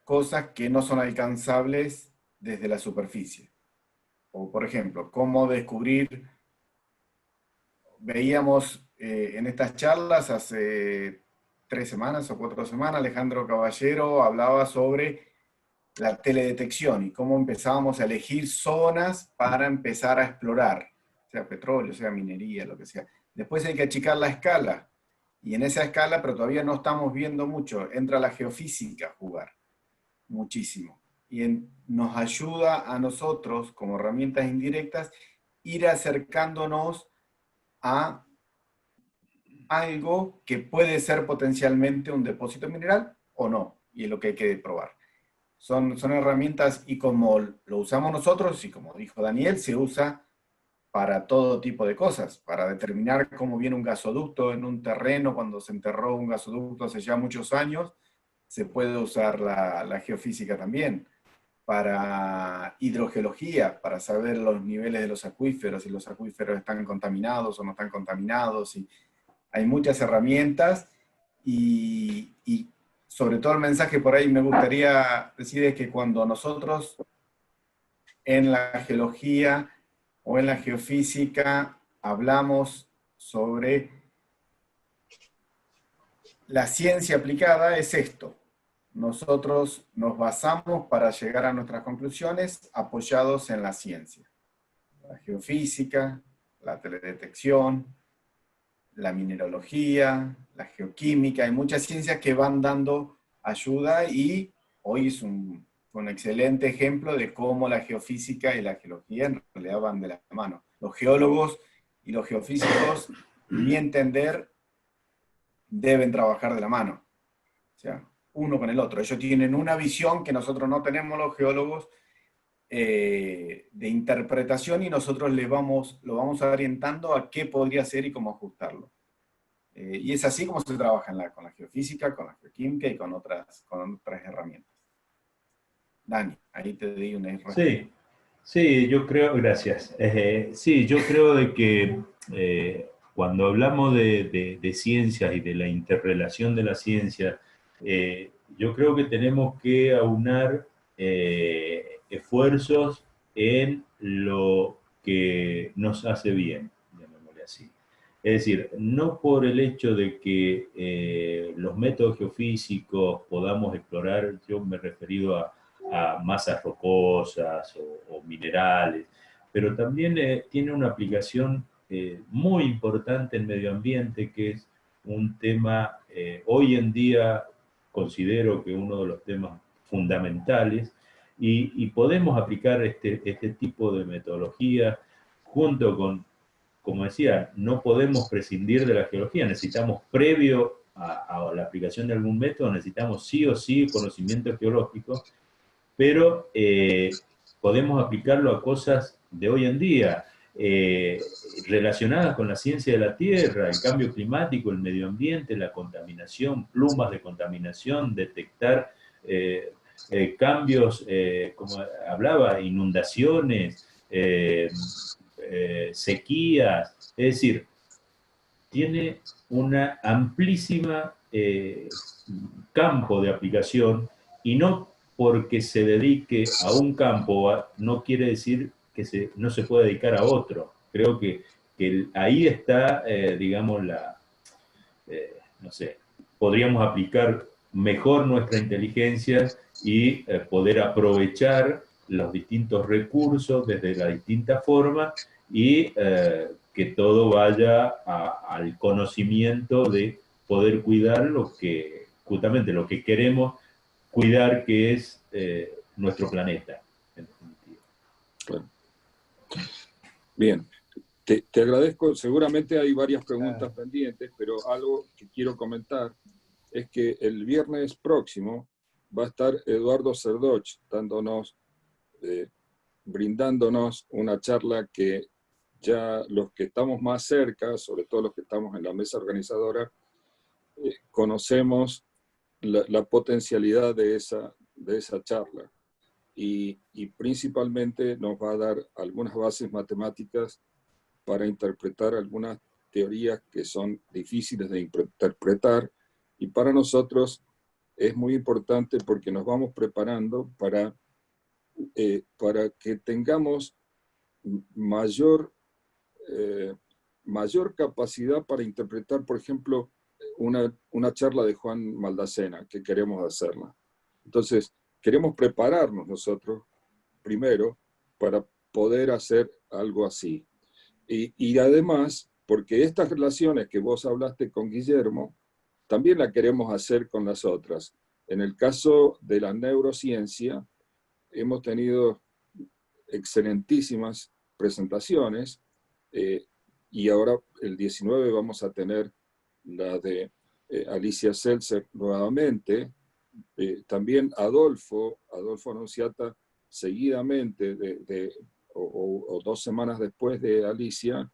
cosas que no son alcanzables desde la superficie. O, por ejemplo, cómo descubrir, veíamos en estas charlas hace 3 semanas o 4 semanas, Alejandro Caballero hablaba sobre la teledetección y cómo empezábamos a elegir zonas para empezar a explorar, sea petróleo, sea minería, lo que sea. Después hay que achicar la escala, y en esa escala, pero todavía no estamos viendo mucho, entra la geofísica a jugar muchísimo. Y nos ayuda a nosotros, como herramientas indirectas, ir acercándonos a algo que puede ser potencialmente un depósito mineral o no, y es lo que hay que probar. Son herramientas, y como lo usamos nosotros, y como dijo Daniel, se usa para todo tipo de cosas, para determinar cómo viene un gasoducto en un terreno, cuando se enterró un gasoducto hace ya muchos años, se puede usar la geofísica también, para hidrogeología, para saber los niveles de los acuíferos, si los acuíferos están contaminados o no están contaminados, y hay muchas herramientas, y sobre todo el mensaje por ahí me gustaría decir es que cuando nosotros en la geología o en la geofísica hablamos sobre la ciencia aplicada, es esto. Nosotros nos basamos para llegar a nuestras conclusiones apoyados en la ciencia. La geofísica, la teledetección, la mineralogía, la geoquímica, hay muchas ciencias que van dando ayuda, y hoy es un excelente ejemplo de cómo la geofísica y la geología en realidad van de la mano. Los geólogos y los geofísicos, mi entender, deben trabajar de la mano. O sea, uno con el otro. Ellos tienen una visión que nosotros no tenemos los geólogos, de interpretación, y nosotros lo vamos orientando a qué podría ser y cómo ajustarlo. Y es así como se trabaja con la geofísica, con la geoquímica y con otras herramientas. Dani, ahí te di una respuesta. Sí, sí, yo creo, gracias. Sí, yo creo de que cuando hablamos de ciencias y de la interrelación de la ciencia, yo creo que tenemos que aunar esfuerzos en lo que nos hace bien, llamémosle así. Es decir, no por el hecho de que los métodos geofísicos podamos explorar, yo me he referido a masas rocosas o minerales, pero también tiene una aplicación muy importante en medio ambiente, que es un tema, hoy en día considero que uno de los temas fundamentales, y podemos aplicar este tipo de metodología junto con, como decía, no podemos prescindir de la geología, necesitamos previo a la aplicación de algún método, necesitamos sí o sí conocimiento geológico, pero podemos aplicarlo a cosas de hoy en día, relacionadas con la ciencia de la Tierra, el cambio climático, el medio ambiente, la contaminación, plumas de contaminación, detectar cambios, como hablaba, inundaciones, sequías, es decir, tiene una amplísima campo de aplicación, y no porque se dedique a un campo no quiere decir que no se puede dedicar a otro. Creo que ahí está, digamos, no sé, podríamos aplicar mejor nuestra inteligencia y poder aprovechar los distintos recursos desde la distinta forma y que todo vaya al conocimiento de poder cuidar justamente lo que queremos cuidar, que es nuestro planeta, en definitiva. Bueno. Bien, te agradezco. Seguramente hay varias preguntas pendientes, pero algo que quiero comentar es que el viernes próximo va a estar Eduardo Cerdoch brindándonos una charla que ya los que estamos más cerca, sobre todo los que estamos en la mesa organizadora, conocemos la potencialidad de esa charla. Y principalmente nos va a dar algunas bases matemáticas para interpretar algunas teorías que son difíciles de interpretar, y para nosotros es muy importante porque nos vamos preparando para que tengamos mayor capacidad para interpretar, por ejemplo, una charla de Juan Maldacena, que queremos hacerla. Entonces, queremos prepararnos nosotros primero para poder hacer algo así. Y además, porque estas relaciones que vos hablaste con Guillermo, también la queremos hacer con las otras. En el caso de la neurociencia, hemos tenido excelentísimas presentaciones, y ahora el 19 vamos a tener la de Alicia Seltzer nuevamente. También Adolfo Annunziata, seguidamente o 2 semanas después de Alicia,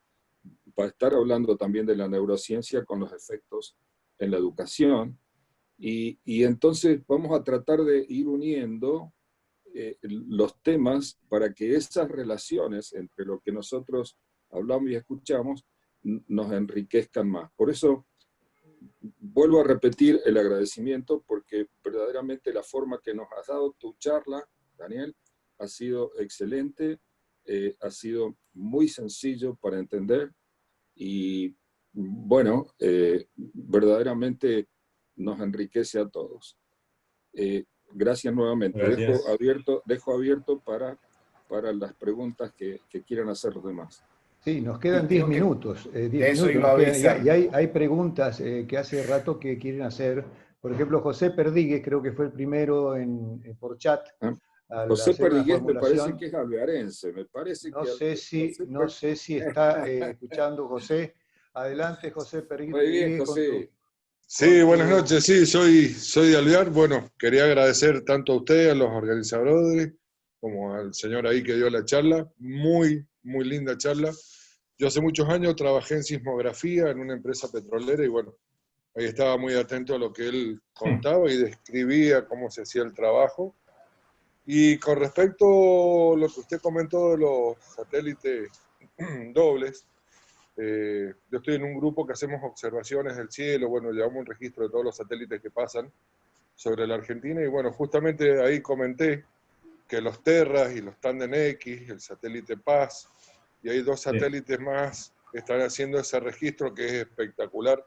va a estar hablando también de la neurociencia con los efectos en la educación, y entonces vamos a tratar de ir uniendo los temas para que esas relaciones entre lo que nosotros hablamos y escuchamos nos enriquezcan más. Por eso vuelvo a repetir el agradecimiento, porque verdaderamente la forma que nos has dado tu charla, Daniel, ha sido excelente, ha sido muy sencillo para entender, y bueno, verdaderamente nos enriquece a todos. Gracias nuevamente. Gracias. Dejo abierto para las preguntas que quieran hacer los demás. Sí, nos quedan 10 minutos. 10 eso minutos iba a avisar. y hay preguntas que hace rato que quieren hacer. Por ejemplo, José Perdigues, creo que fue el primero por chat. José Perdigues me parece que es alvearense. No sé si está escuchando José. Adelante, José Perdigues. Muy bien, José. Sí, buenas noches. Sí, soy de Alvear. Bueno, quería agradecer tanto a ustedes, a los organizadores, como al señor ahí que dio la charla. Muy, muy linda charla. Yo hace muchos años trabajé en sismografía en una empresa petrolera y bueno, ahí estaba muy atento a lo que él contaba y describía cómo se hacía el trabajo. Y con respecto a lo que usted comentó de los satélites dobles, yo estoy en un grupo que hacemos observaciones del cielo, bueno, llevamos un registro de todos los satélites que pasan sobre la Argentina y bueno, justamente ahí comenté que los Terras y los Tandem X, el satélite Paz, y hay 2 satélites más que están haciendo ese registro que es espectacular.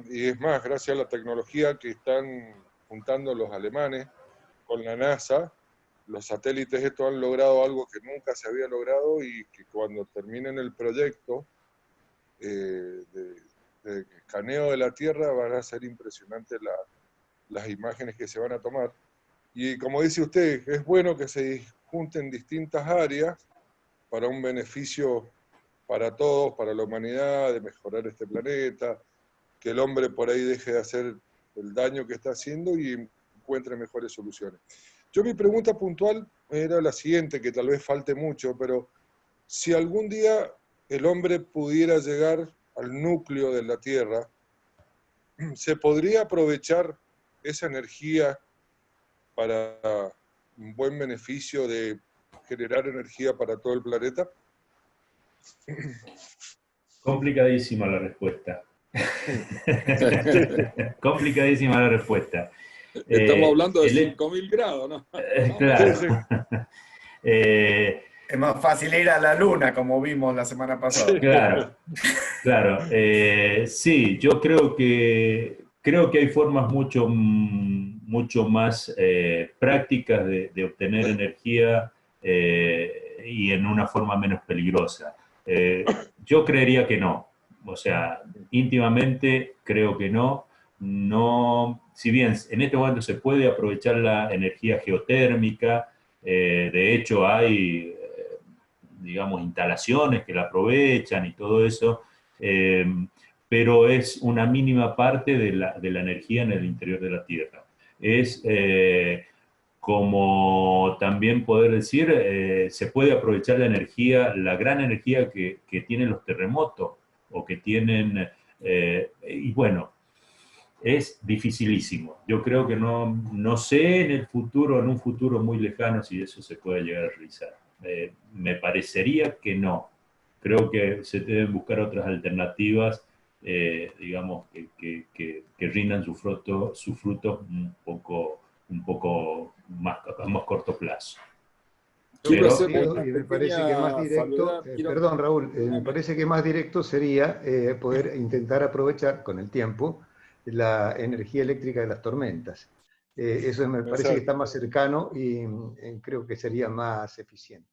Y es más, gracias a la tecnología que están juntando los alemanes con la NASA, los satélites estos han logrado algo que nunca se había logrado y que cuando terminen el proyecto de escaneo de la Tierra van a ser impresionantes las imágenes que se van a tomar. Y como dice usted, es bueno que se junten distintas áreas para un beneficio para todos, para la humanidad, de mejorar este planeta, que el hombre por ahí deje de hacer el daño que está haciendo y encuentre mejores soluciones. Yo mi pregunta puntual era la siguiente, que tal vez falte mucho, pero si algún día el hombre pudiera llegar al núcleo de la Tierra, ¿se podría aprovechar esa energía para un buen beneficio de generar energía para todo el planeta? Complicadísima la respuesta. Complicadísima la respuesta. Estamos hablando de 5.000 grados, ¿no? Claro. Sí. Es más fácil ir a la luna, como vimos la semana pasada. Claro, claro. Sí, yo creo que hay formas mucho más prácticas de obtener energía y en una forma menos peligrosa. Yo creería que no. O sea, íntimamente creo que no. No, si bien en este momento se puede aprovechar la energía geotérmica, de hecho hay digamos, instalaciones que la aprovechan y todo eso, pero es una mínima parte de la energía en el interior de la Tierra. Es como también poder decir, se puede aprovechar la energía, la gran energía que tienen los terremotos o que tienen, y bueno, es dificilísimo. Yo creo que no sé en el futuro, en un futuro muy lejano, si eso se puede llegar a realizar. Me parecería que no. Creo que se deben buscar otras alternativas, digamos, que rindan sus frutos un poco más a más corto plazo. Quiero Pero, hacer Y una me parece que más pequeña directo, salvedad. perdón Raúl, me parece que más directo sería poder intentar aprovechar con el tiempo la energía eléctrica de las tormentas. Eso me parece que está más cercano y creo que sería más eficiente.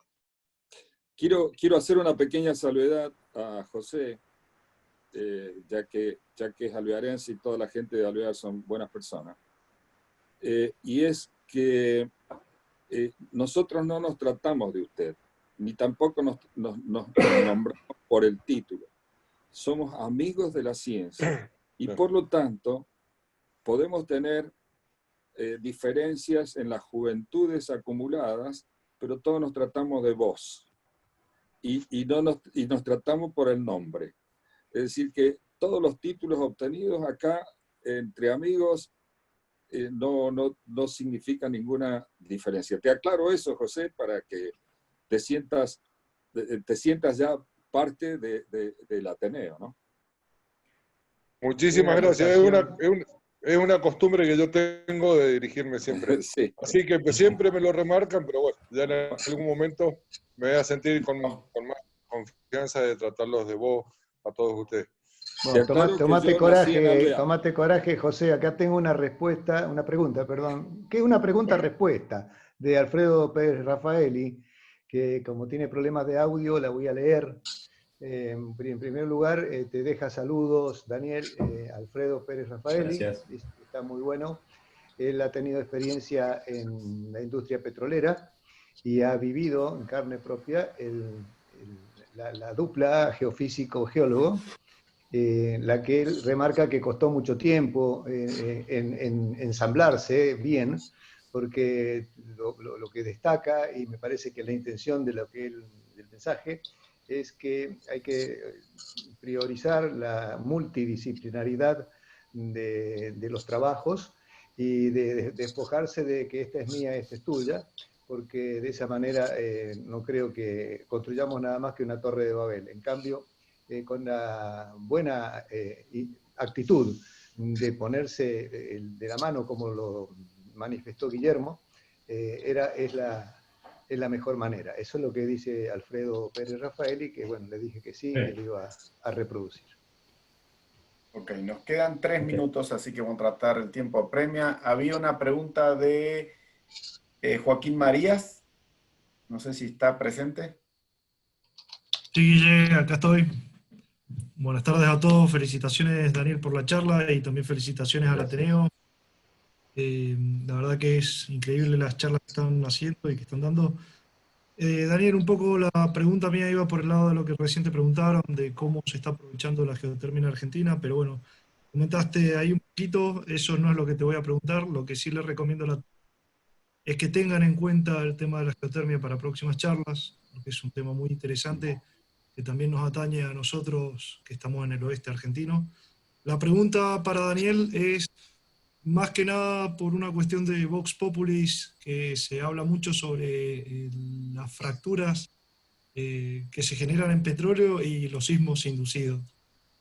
Quiero hacer una pequeña salvedad a José, ya que es alvearense y toda la gente de Alvear son buenas personas. Y es que nosotros no nos tratamos de usted, ni tampoco nos nombramos por el título. Somos amigos de la ciencia y por lo tanto podemos tener diferencias en las juventudes acumuladas, pero todos nos tratamos de vos y nos tratamos por el nombre. Es decir, que todos los títulos obtenidos acá entre amigos no significa ninguna diferencia. Te aclaro eso, José, para que te sientas ya parte del Ateneo, ¿no? Muchísimas gracias. Es una costumbre que yo tengo de dirigirme siempre. Sí. Así que siempre me lo remarcan, pero bueno, ya en algún momento me voy a sentir con más confianza de tratarlos de vos a todos ustedes. Bueno, tomate coraje, José. Acá tengo una pregunta, que es una pregunta-respuesta de Alfredo Pérez Rafaeli, que como tiene problemas de audio, la voy a leer. En primer lugar, te deja saludos, Daniel, Alfredo Pérez Rafaeli. Gracias. Está muy bueno. Él ha tenido experiencia en la industria petrolera y ha vivido en carne propia la dupla geofísico-geólogo, la que él remarca que costó mucho tiempo en ensamblarse bien, porque lo que destaca, y me parece que la intención de del mensaje, es que hay que priorizar la multidisciplinaridad de los trabajos y de despojarse de que esta es mía, esta es tuya, porque de esa manera no creo que construyamos nada más que una torre de Babel. En cambio, con la buena actitud de ponerse de la mano, como lo manifestó Guillermo, es la mejor manera. Eso es lo que dice Alfredo Pérez Rafaeli, que bueno, le dije que sí, que lo iba a reproducir. Ok, nos quedan 3 minutos, así que vamos a tratar el tiempo apremia. Había una pregunta de Joaquín Marías. No sé si está presente. Sí, Guille, acá estoy. Buenas tardes a todos. Felicitaciones, Daniel, por la charla y también felicitaciones al Ateneo. La verdad que es increíble las charlas que están haciendo y que están dando. Daniel, un poco la pregunta mía iba por el lado de lo que recién te preguntaron, de cómo se está aprovechando la geotermia en Argentina, pero bueno, comentaste ahí un poquito, eso no es lo que te voy a preguntar, lo que sí les recomiendo es que tengan en cuenta el tema de la geotermia para próximas charlas, porque es un tema muy interesante que también nos atañe a nosotros que estamos en el oeste argentino. La pregunta para Daniel es, más que nada por una cuestión de Vox Populis, que se habla mucho sobre las fracturas que se generan en petróleo y los sismos inducidos.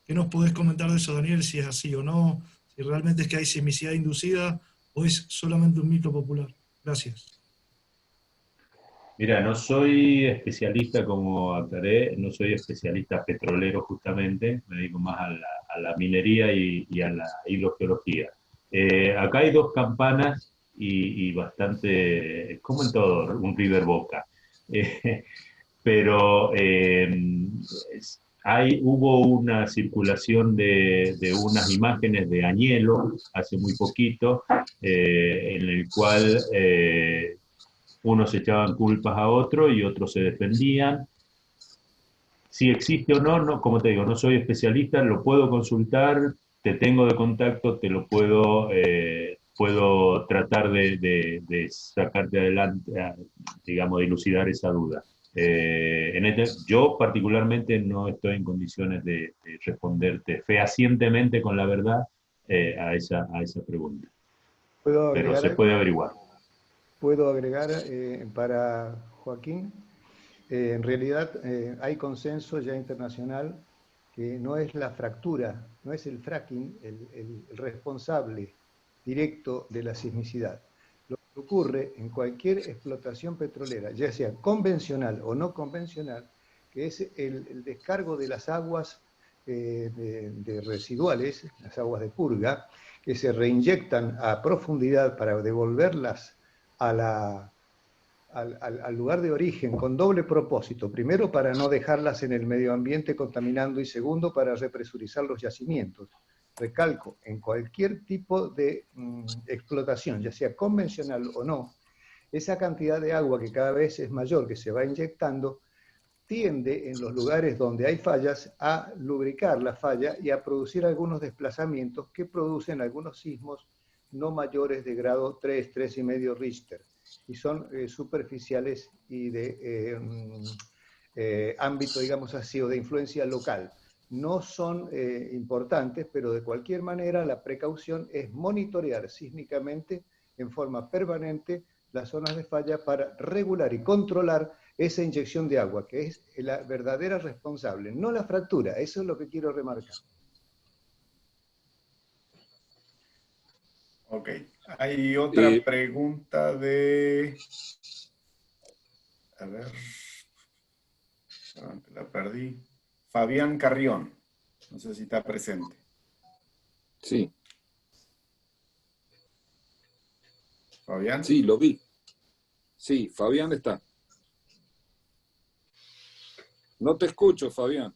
¿Qué nos podés comentar de eso, Daniel? Si es así o no, si realmente es que hay sismicidad inducida o es solamente un mito popular. Gracias. Mira, no soy especialista, como aclaré, no soy especialista petrolero justamente, me dedico más a la minería y a la hidrogeología. Acá hay dos campanas y bastante, como en todo, un river boca. Pero hubo una circulación de unas imágenes de Añelo hace muy poquito, en el cual unos echaban culpas a otro y otros se defendían. Si existe o no, no, como te digo, no soy especialista, lo puedo consultar, te tengo de contacto, te lo puedo tratar de sacarte adelante, digamos, de dilucidar esa duda. Yo particularmente no estoy en condiciones de responderte fehacientemente con la verdad a esa pregunta, pero se puede averiguar. ¿Puedo agregar para Joaquín? En realidad hay consenso ya internacional que no es la fractura, no es el fracking el responsable directo de la sismicidad. Lo que ocurre en cualquier explotación petrolera, ya sea convencional o no convencional, que es el descargo de las aguas de residuales, las aguas de purga, que se reinyectan a profundidad para devolverlas al lugar de origen con doble propósito. Primero, para no dejarlas en el medio ambiente contaminando, y segundo, para represurizar los yacimientos. Recalco, en cualquier tipo de explotación, ya sea convencional o no, esa cantidad de agua que cada vez es mayor, que se va inyectando, tiende en los lugares donde hay fallas a lubricar la falla y a producir algunos desplazamientos que producen algunos sismos no mayores de grado 3, 3,5 Richter, y son superficiales y de ámbito, digamos así, o de influencia local. No son importantes, pero de cualquier manera la precaución es monitorear sísmicamente en forma permanente las zonas de falla para regular y controlar esa inyección de agua, que es la verdadera responsable, no la fractura. Eso es lo que quiero remarcar. Ok. Hay otra pregunta de... A ver... La perdí. Fabián Carrión. No sé si está presente. Sí. ¿Fabián? Sí, lo vi. Sí, Fabián está. No te escucho, Fabián.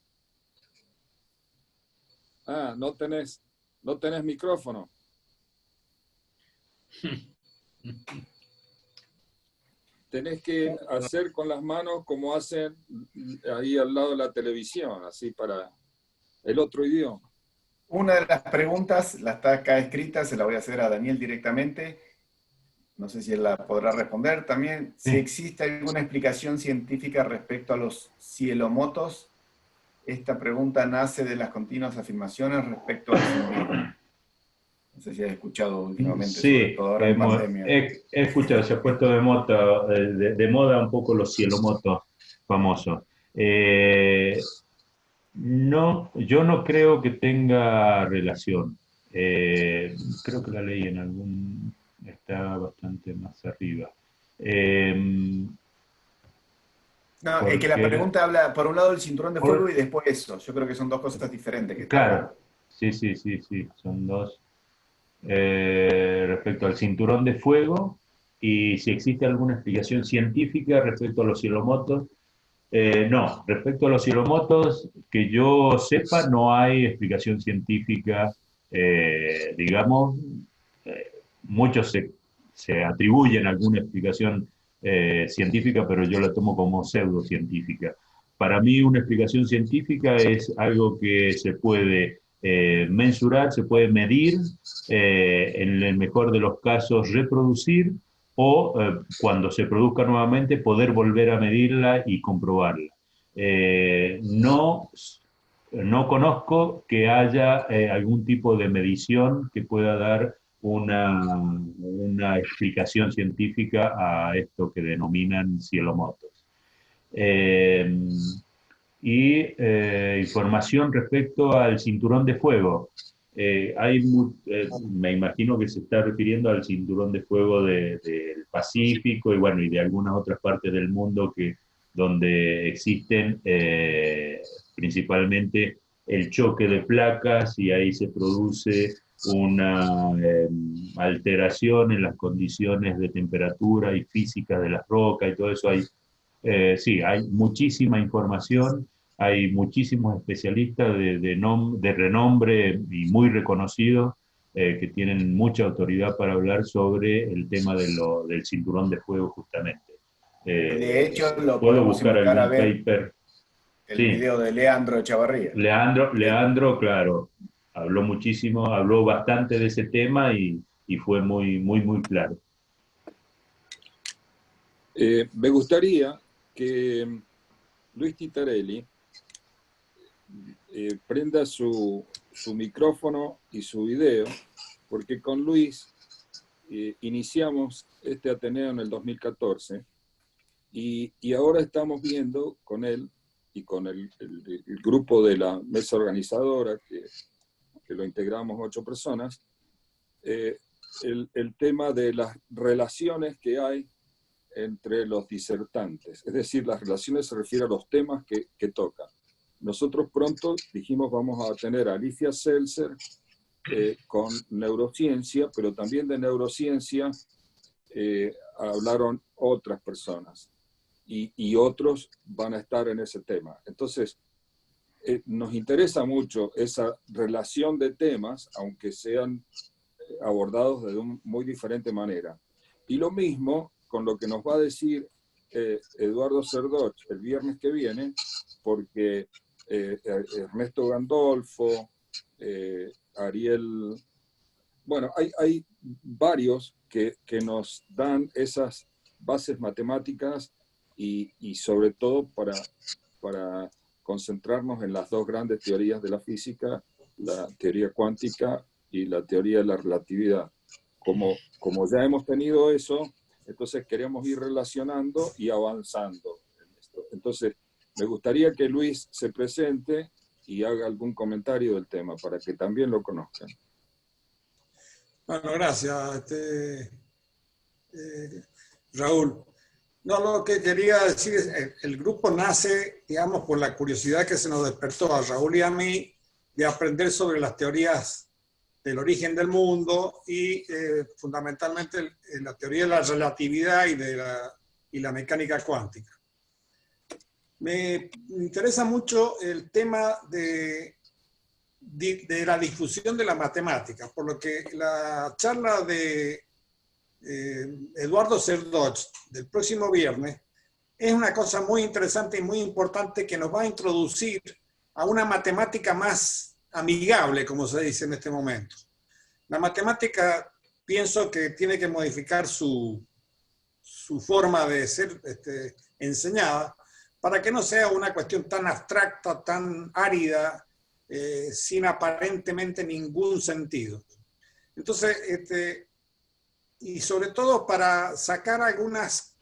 Ah, no tenés micrófono. Tenés que hacer con las manos como hacen ahí al lado de la televisión, así para el otro idioma. Una de las preguntas, la está acá escrita, se la voy a hacer a Daniel directamente. no sé si él la podrá responder también, Sí. si existe alguna explicación científica respecto a los cielomotos. Esta pregunta nace de las continuas afirmaciones respecto al zumbido. No sé si has escuchado últimamente, sobre Sí, todo ahora en pandemia. he escuchado, se ha puesto de moda un poco los cielomotos famosos. No, yo no creo que tenga relación. Creo que la leí en algún, está bastante más arriba. Eh, No, es que la porque, pregunta habla, por un lado, el cinturón de fuego por- y después eso. Yo creo que son dos cosas diferentes que está hablando. claro, sí, sí, sí, sí, son dos. Respecto al cinturón de fuego y si existe alguna explicación científica respecto a los cielomotos. No, respecto a los cielomotos, que yo sepa, no hay explicación científica, digamos, eh, muchos se atribuyen alguna explicación científica, pero yo la tomo como pseudocientífica. Para mí una explicación científica es algo que se puede mensurar, se puede medir, en el mejor de los casos reproducir o cuando se produzca nuevamente poder volver a medirla y comprobarla. No, no conozco que haya algún tipo de medición que pueda dar una explicación científica a esto que denominan cielomotos. Eh, información respecto al cinturón de fuego. Me imagino que se está refiriendo al cinturón de fuego del Pacífico y bueno, y de algunas otras partes del mundo donde existen principalmente el choque de placas y ahí se produce una alteración en las condiciones de temperatura y física de las rocas y todo eso. Sí, hay muchísima información, hay muchísimos especialistas de renombre y muy reconocidos que tienen mucha autoridad para hablar sobre el tema del cinturón de fuego justamente. De hecho, lo Puedo podemos buscar invitar a algún ver paper. el Sí, video de Leandro Echavarría. Leandro, claro, habló muchísimo, habló bastante de ese tema y fue muy, muy, muy claro. Me gustaría que Luis Titarelli prenda su micrófono y su video, porque con Luis iniciamos este Ateneo en el 2014 y ahora estamos viendo con él y con el grupo de la mesa organizadora, que lo integramos 8 personas, el tema de las relaciones que hay entre los disertantes. Es decir, las relaciones se refieren a los temas que tocan. Nosotros pronto dijimos vamos a tener a Alicia Seltzer con neurociencia, pero también de neurociencia hablaron otras personas y otros van a estar en ese tema. Entonces, nos interesa mucho esa relación de temas, aunque sean abordados de una muy diferente manera. Y lo mismo con lo que nos va a decir Eduardo Cerdoch el viernes que viene, porque Ernesto Gandolfo, Ariel, bueno, hay varios que nos dan esas bases matemáticas y sobre todo para concentrarnos en las dos grandes teorías de la física, la teoría cuántica y la teoría de la relatividad. Como ya hemos tenido eso, entonces queremos ir relacionando y avanzando en esto. Entonces, me gustaría que Luis se presente y haga algún comentario del tema para que también lo conozcan. Bueno, gracias, Raúl. No, lo que quería decir es el grupo nace, digamos, por la curiosidad que se nos despertó a Raúl y a mí de aprender sobre las teorías del origen del mundo y fundamentalmente la teoría de la relatividad y la mecánica cuántica. Me interesa mucho el tema de la difusión de la matemática, por lo que la charla de Eduardo Cerdoch del próximo viernes es una cosa muy interesante y muy importante que nos va a introducir a una matemática más amigable, como se dice en este momento. La matemática pienso que tiene que modificar su forma de ser enseñada para que no sea una cuestión tan abstracta, tan árida, sin aparentemente ningún sentido. Entonces, y sobre todo para sacar algunas,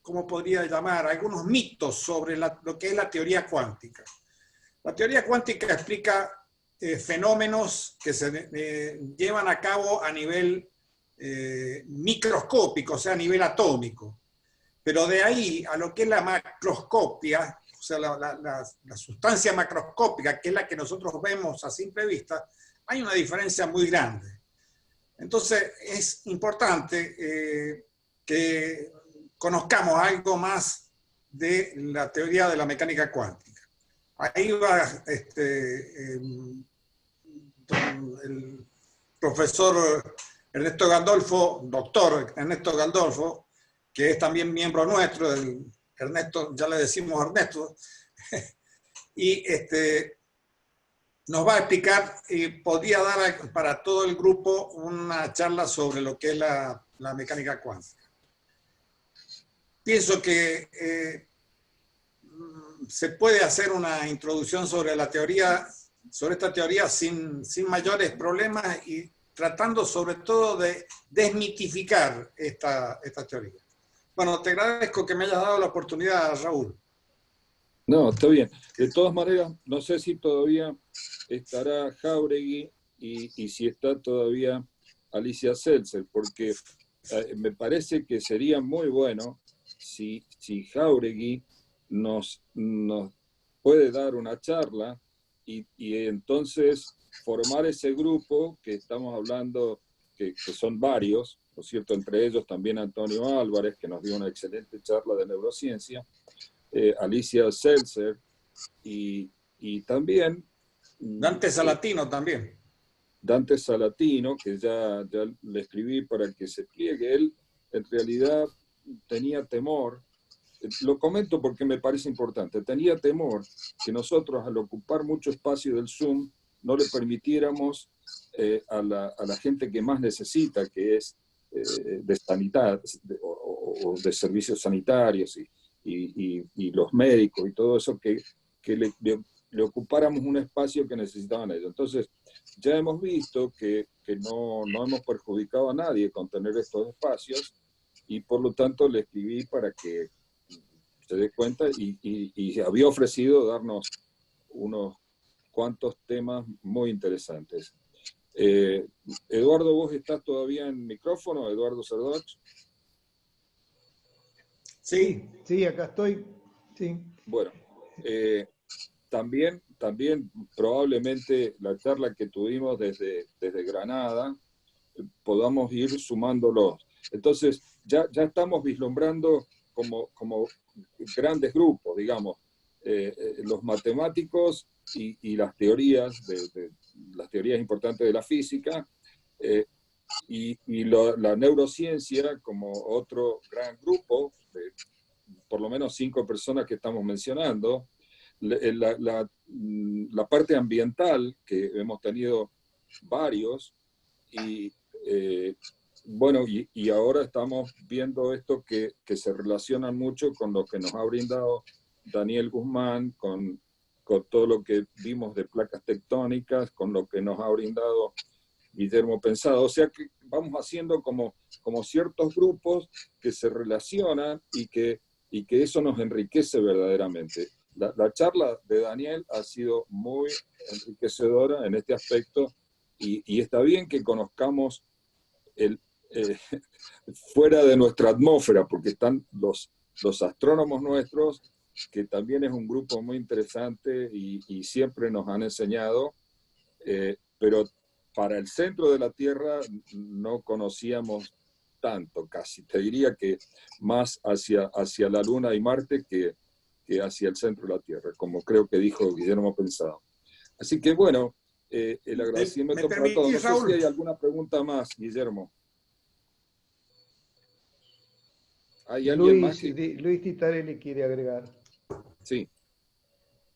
¿cómo podría llamar? Algunos mitos sobre lo que es la teoría cuántica. La teoría cuántica explica fenómenos que se llevan a cabo a nivel microscópico, o sea, a nivel atómico. Pero de ahí a lo que es la macroscopia, o sea, la sustancia macroscópica, que es la que nosotros vemos a simple vista, hay una diferencia muy grande. Entonces, es importante que conozcamos algo más de la teoría de la mecánica cuántica. Ahí va el profesor Ernesto Gandolfo, doctor Ernesto Gandolfo, que es también miembro nuestro, Ernesto, ya le decimos Ernesto, y nos va a explicar y podría dar para todo el grupo una charla sobre lo que es la mecánica cuántica. Pienso que se puede hacer una introducción sobre la teoría, sobre esta teoría sin mayores problemas y tratando sobre todo de desmitificar esta teoría. Bueno, te agradezco que me hayas dado la oportunidad, Raúl. No, está bien. De todas maneras, no sé si todavía estará Jáuregui y si está todavía Alicia Seltzer, porque me parece que sería muy bueno si Jáuregui nos puede dar una charla y entonces formar ese grupo que estamos hablando, que son varios, por cierto, entre ellos también Antonio Álvarez, que nos dio una excelente charla de neurociencia, Alicia Seltzer y también Dante Salatino también. Dante Salatino, que ya le escribí para que se pliegue. Él en realidad tenía temor, lo comento porque me parece importante, tenía temor que nosotros al ocupar mucho espacio del Zoom no le permitiéramos a la gente que más necesita, que es de sanidad o de servicios sanitarios y los médicos y todo eso, que le ocupáramos un espacio que necesitaban ellos. Entonces, ya hemos visto que no hemos perjudicado a nadie con tener estos espacios y por lo tanto le escribí para que se dé cuenta y había ofrecido darnos unos cuantos temas muy interesantes. Eduardo, ¿vos estás todavía en micrófono? Eduardo Cerdoch. Sí, acá estoy. Sí. Bueno, también probablemente la charla que tuvimos desde Granada podamos ir sumándolos. Entonces, ya estamos vislumbrando como grandes grupos, digamos, los matemáticos y las teorías, las teorías importantes de la física, y la neurociencia como otro gran grupo, de por lo menos 5 personas que estamos mencionando, la parte ambiental, que hemos tenido varios, y bueno, y ahora estamos viendo esto que se relaciona mucho con lo que nos ha brindado Daniel Guzmán, con todo lo que vimos de placas tectónicas, con lo que nos ha brindado Guillermo Pensado. O sea que vamos haciendo como ciertos grupos que se relacionan y que eso nos enriquece verdaderamente. La charla de Daniel ha sido muy enriquecedora en este aspecto y está bien que conozcamos fuera de nuestra atmósfera, porque están los astrónomos nuestros, que también es un grupo muy interesante y siempre nos han enseñado, pero para el centro de la Tierra no conocíamos tanto, casi. Te diría que más hacia la Luna y Marte que hacia el centro de la Tierra, como creo que dijo Guillermo Pensado. Así que bueno, el agradecimiento para todos. No sé si hay alguna pregunta más, Guillermo. ¿Hay alguien más? Luis Titarelli quiere agregar. Sí.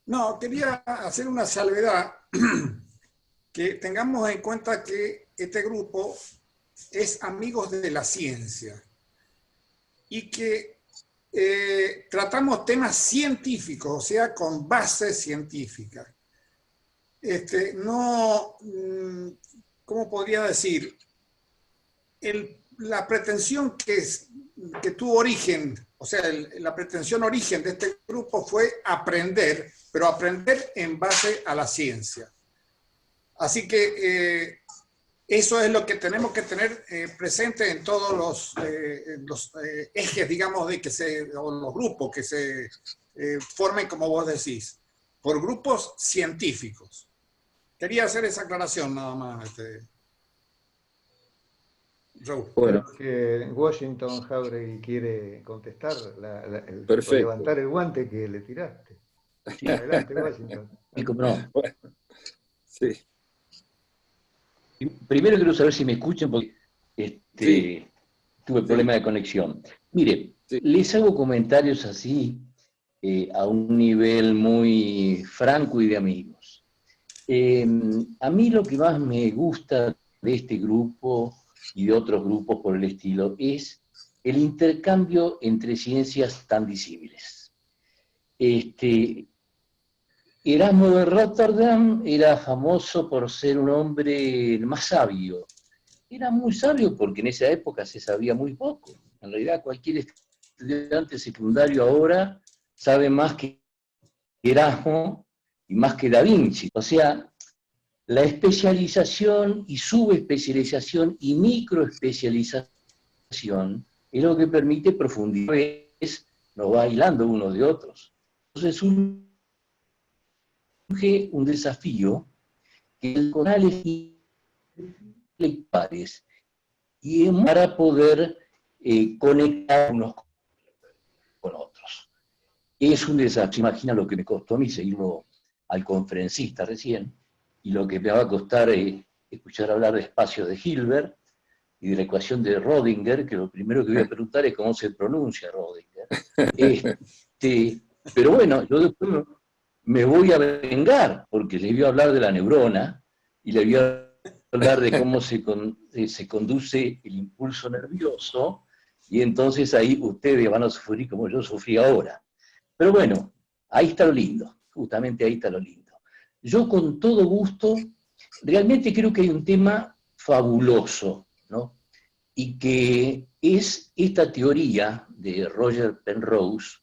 No, quería hacer una salvedad, que tengamos en cuenta que este grupo es Amigos de la Ciencia y que tratamos temas científicos, o sea, con base científica. No, ¿cómo podría decir? La pretensión que tuvo origen, o sea, la pretensión origen de este grupo fue aprender, pero aprender en base a la ciencia. Así que eso es lo que tenemos que tener presente en todos los ejes, digamos, o los grupos que se formen, como vos decís, por grupos científicos. Quería hacer esa aclaración nada más. Raúl. Bueno, que Washington Jauregui quiere contestar, levantar el guante que le tiraste. Sí, adelante, Washington. No. Sí. Primero quiero saber si me escuchan porque Sí. tuve problema de conexión. Mire, Sí. les hago comentarios así a un nivel muy franco y de amigos. A mí lo que más me gusta de este grupo y de otros grupos por el estilo es el intercambio entre ciencias tan disímiles. Erasmo de Rotterdam era famoso por ser un hombre más sabio. Era muy sabio porque en esa época se sabía muy poco. En realidad cualquier estudiante secundario ahora sabe más que Erasmo y más que Da Vinci. O sea, la especialización y subespecialización y microespecialización es lo que permite profundizar, nos va aislando unos de otros. Entonces surge un desafío que el canales intelectuales y para poder conectar unos con otros. Es un desafío, imagina lo que me costó a mí seguirlo al conferencista recién, y lo que me va a costar escuchar hablar de espacios de Hilbert y de la ecuación de Rödinger, que lo primero que voy a preguntar es cómo se pronuncia Rödinger. Pero bueno, yo después me voy a vengar, porque le voy a hablar de la neurona, y le voy a hablar de cómo se conduce el impulso nervioso, y entonces ahí ustedes van a sufrir como yo sufrí ahora. Pero bueno, ahí está lo lindo, justamente ahí está lo lindo. Yo con todo gusto, realmente creo que hay un tema fabuloso, ¿no? Y que es esta teoría de Roger Penrose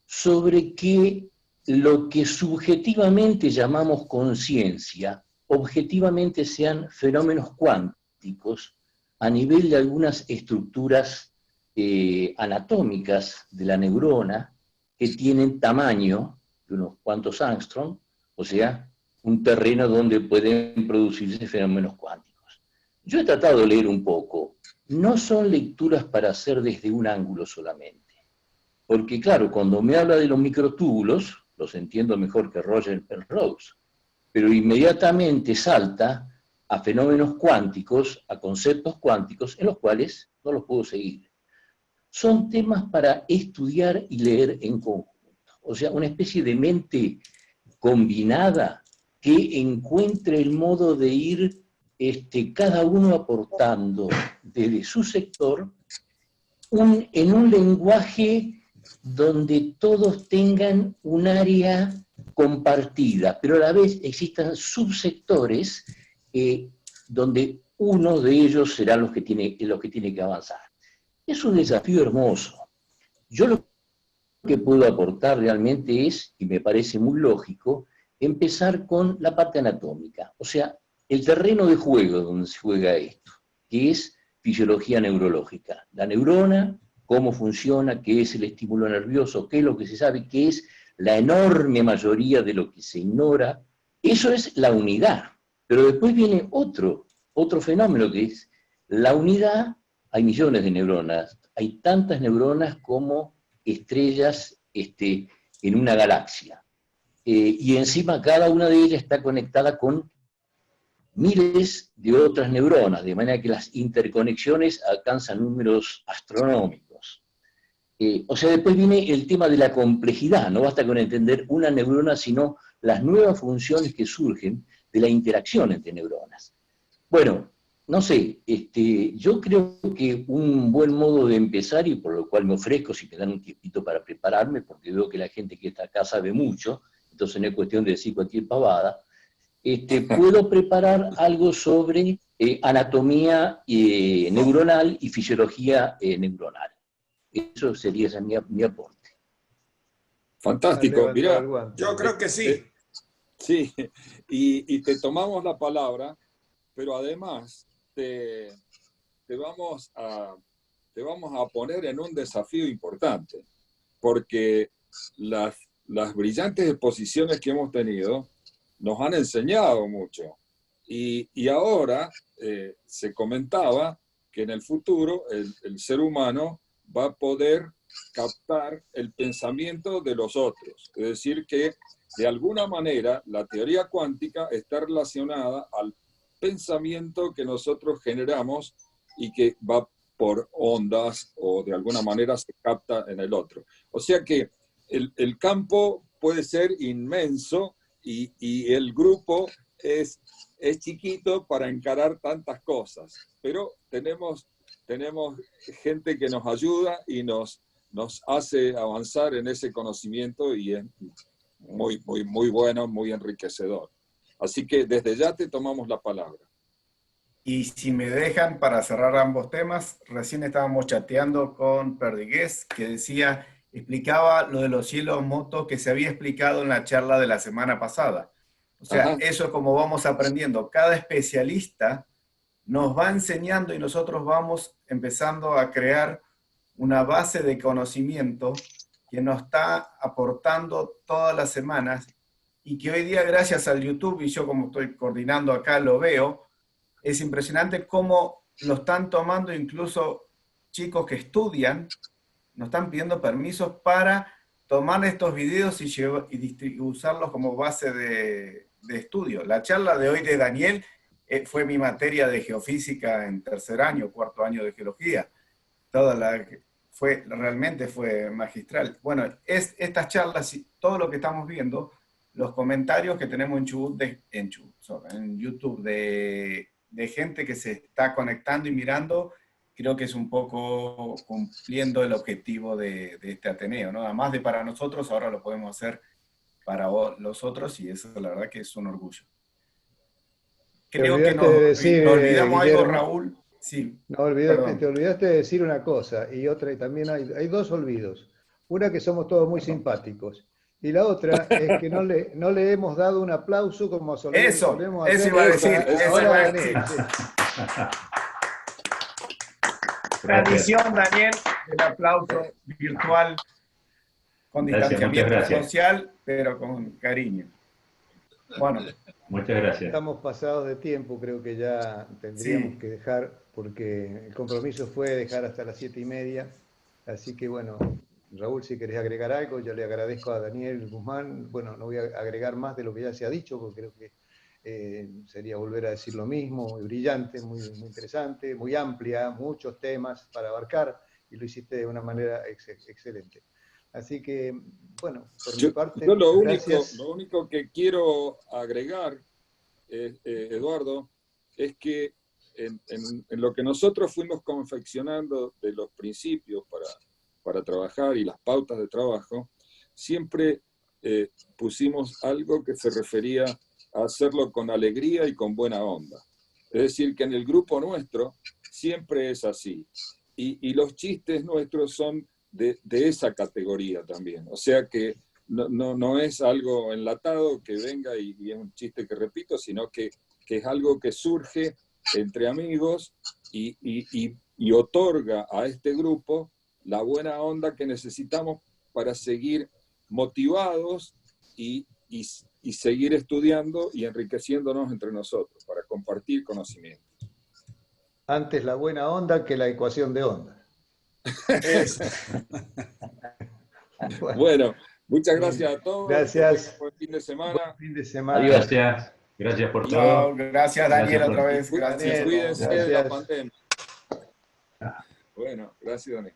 sobre que lo que subjetivamente llamamos conciencia, objetivamente sean fenómenos cuánticos a nivel de algunas estructuras anatómicas de la neurona que tienen tamaño de unos cuantos angstrom, o sea, un terreno donde pueden producirse fenómenos cuánticos. Yo he tratado de leer un poco. No son lecturas para hacer desde un ángulo solamente. Porque claro, cuando me habla de los microtúbulos, los entiendo mejor que Roger Penrose, pero inmediatamente salta a fenómenos cuánticos, a conceptos cuánticos, en los cuales no los puedo seguir. Son temas para estudiar y leer en conjunto. O sea, una especie de mente combinada que encuentre el modo de ir cada uno aportando desde su sector en un lenguaje donde todos tengan un área compartida, pero a la vez existan subsectores donde uno de ellos será los que tiene que avanzar. Es un desafío hermoso. Yo lo que puedo aportar realmente es, y me parece muy lógico, empezar con la parte anatómica, o sea, el terreno de juego donde se juega esto, que es fisiología neurológica. La neurona, cómo funciona, qué es el estímulo nervioso, qué es lo que se sabe, qué es la enorme mayoría de lo que se ignora. Eso es la unidad. Pero después viene otro fenómeno que es la unidad. Hay millones de neuronas, hay tantas neuronas como estrellas en una galaxia. Y encima cada una de ellas está conectada con miles de otras neuronas, de manera que las interconexiones alcanzan números astronómicos. O sea, después viene el tema de la complejidad, no basta con entender una neurona, sino las nuevas funciones que surgen de la interacción entre neuronas. Bueno, no sé, yo creo que un buen modo de empezar, y por lo cual me ofrezco, si me dan un tiempito para prepararme, porque veo que la gente que está acá sabe mucho, entonces no es cuestión de decir cualquier pavada, puedo preparar algo sobre anatomía neuronal y fisiología neuronal. Eso sería mi aporte. Fantástico, mira. Yo creo que sí. Sí, y te tomamos la palabra, pero además te vamos a poner en un desafío importante, porque las brillantes exposiciones que hemos tenido nos han enseñado mucho. Y ahora se comentaba que en el futuro el ser humano va a poder captar el pensamiento de los otros. Es decir, que de alguna manera la teoría cuántica está relacionada al pensamiento que nosotros generamos y que va por ondas o de alguna manera se capta en el otro. O sea que el campo puede ser inmenso y el grupo es chiquito para encarar tantas cosas, pero tenemos gente que nos ayuda y nos hace avanzar en ese conocimiento y es muy, muy, muy bueno, muy enriquecedor. Así que desde ya te tomamos la palabra. Y si me dejan, para cerrar ambos temas, recién estábamos chateando con Perdigués, que explicaba lo de los cielos motos que se había explicado en la charla de la semana pasada. O sea, ajá, eso es como vamos aprendiendo. Cada especialista nos va enseñando y nosotros vamos empezando a crear una base de conocimiento que nos está aportando todas las semanas y que hoy día, gracias al YouTube, y yo como estoy coordinando acá lo veo, es impresionante cómo lo están tomando incluso chicos que estudian, nos están pidiendo permisos para tomar estos videos y usarlos como base de estudio. La charla de hoy de Daniel fue mi materia de geofísica en tercer año, cuarto año de geología. Realmente fue magistral. Bueno, estas charlas, todo lo que estamos viendo, los comentarios que tenemos en YouTube de gente que se está conectando y mirando, creo que es un poco cumpliendo el objetivo de este Ateneo, ¿no? Además de para nosotros, ahora lo podemos hacer para los otros y eso la verdad que es un orgullo. Creo que nos olvidamos algo, Raúl. Sí, te olvidaste de decir una cosa y otra, y también hay dos olvidos. Una, que somos todos muy simpáticos. Y la otra es que no le hemos dado un aplauso como solemos hacer. Eso iba a decir. Tradición, Daniel, el aplauso virtual con distanciamiento social, pero con cariño. Bueno. Muchas gracias. Estamos pasados de tiempo, creo que ya tendríamos que dejar, porque el compromiso fue dejar hasta las 7:30. Así que bueno, Raúl, si querés agregar algo, yo le agradezco a Daniel Guzmán. Bueno, no voy a agregar más de lo que ya se ha dicho, porque creo que sería volver a decir lo mismo. Muy brillante, muy interesante, muy amplia, muchos temas para abarcar, y lo hiciste de una manera excelente. Así que, bueno, por mi parte, lo único que quiero agregar, Eduardo, es que en lo que nosotros fuimos confeccionando de los principios para trabajar y las pautas de trabajo, siempre pusimos algo que se refería a hacerlo con alegría y con buena onda. Es decir, que en el grupo nuestro siempre es así. Y los chistes nuestros son de esa categoría también. O sea que no es algo enlatado que venga y es un chiste que repito, sino que es algo que surge entre amigos y otorga a este grupo la buena onda que necesitamos para seguir motivados y seguir estudiando y enriqueciéndonos entre nosotros, para compartir conocimiento. Antes la buena onda que la ecuación de onda. Bueno, muchas gracias a todos. Gracias. Buen fin de semana. Buen fin de semana. Adiós. Gracias por todo. Gracias, Daniel, otra vez. Gracias. Cuídense de la pandemia. Bueno, gracias, Daniel.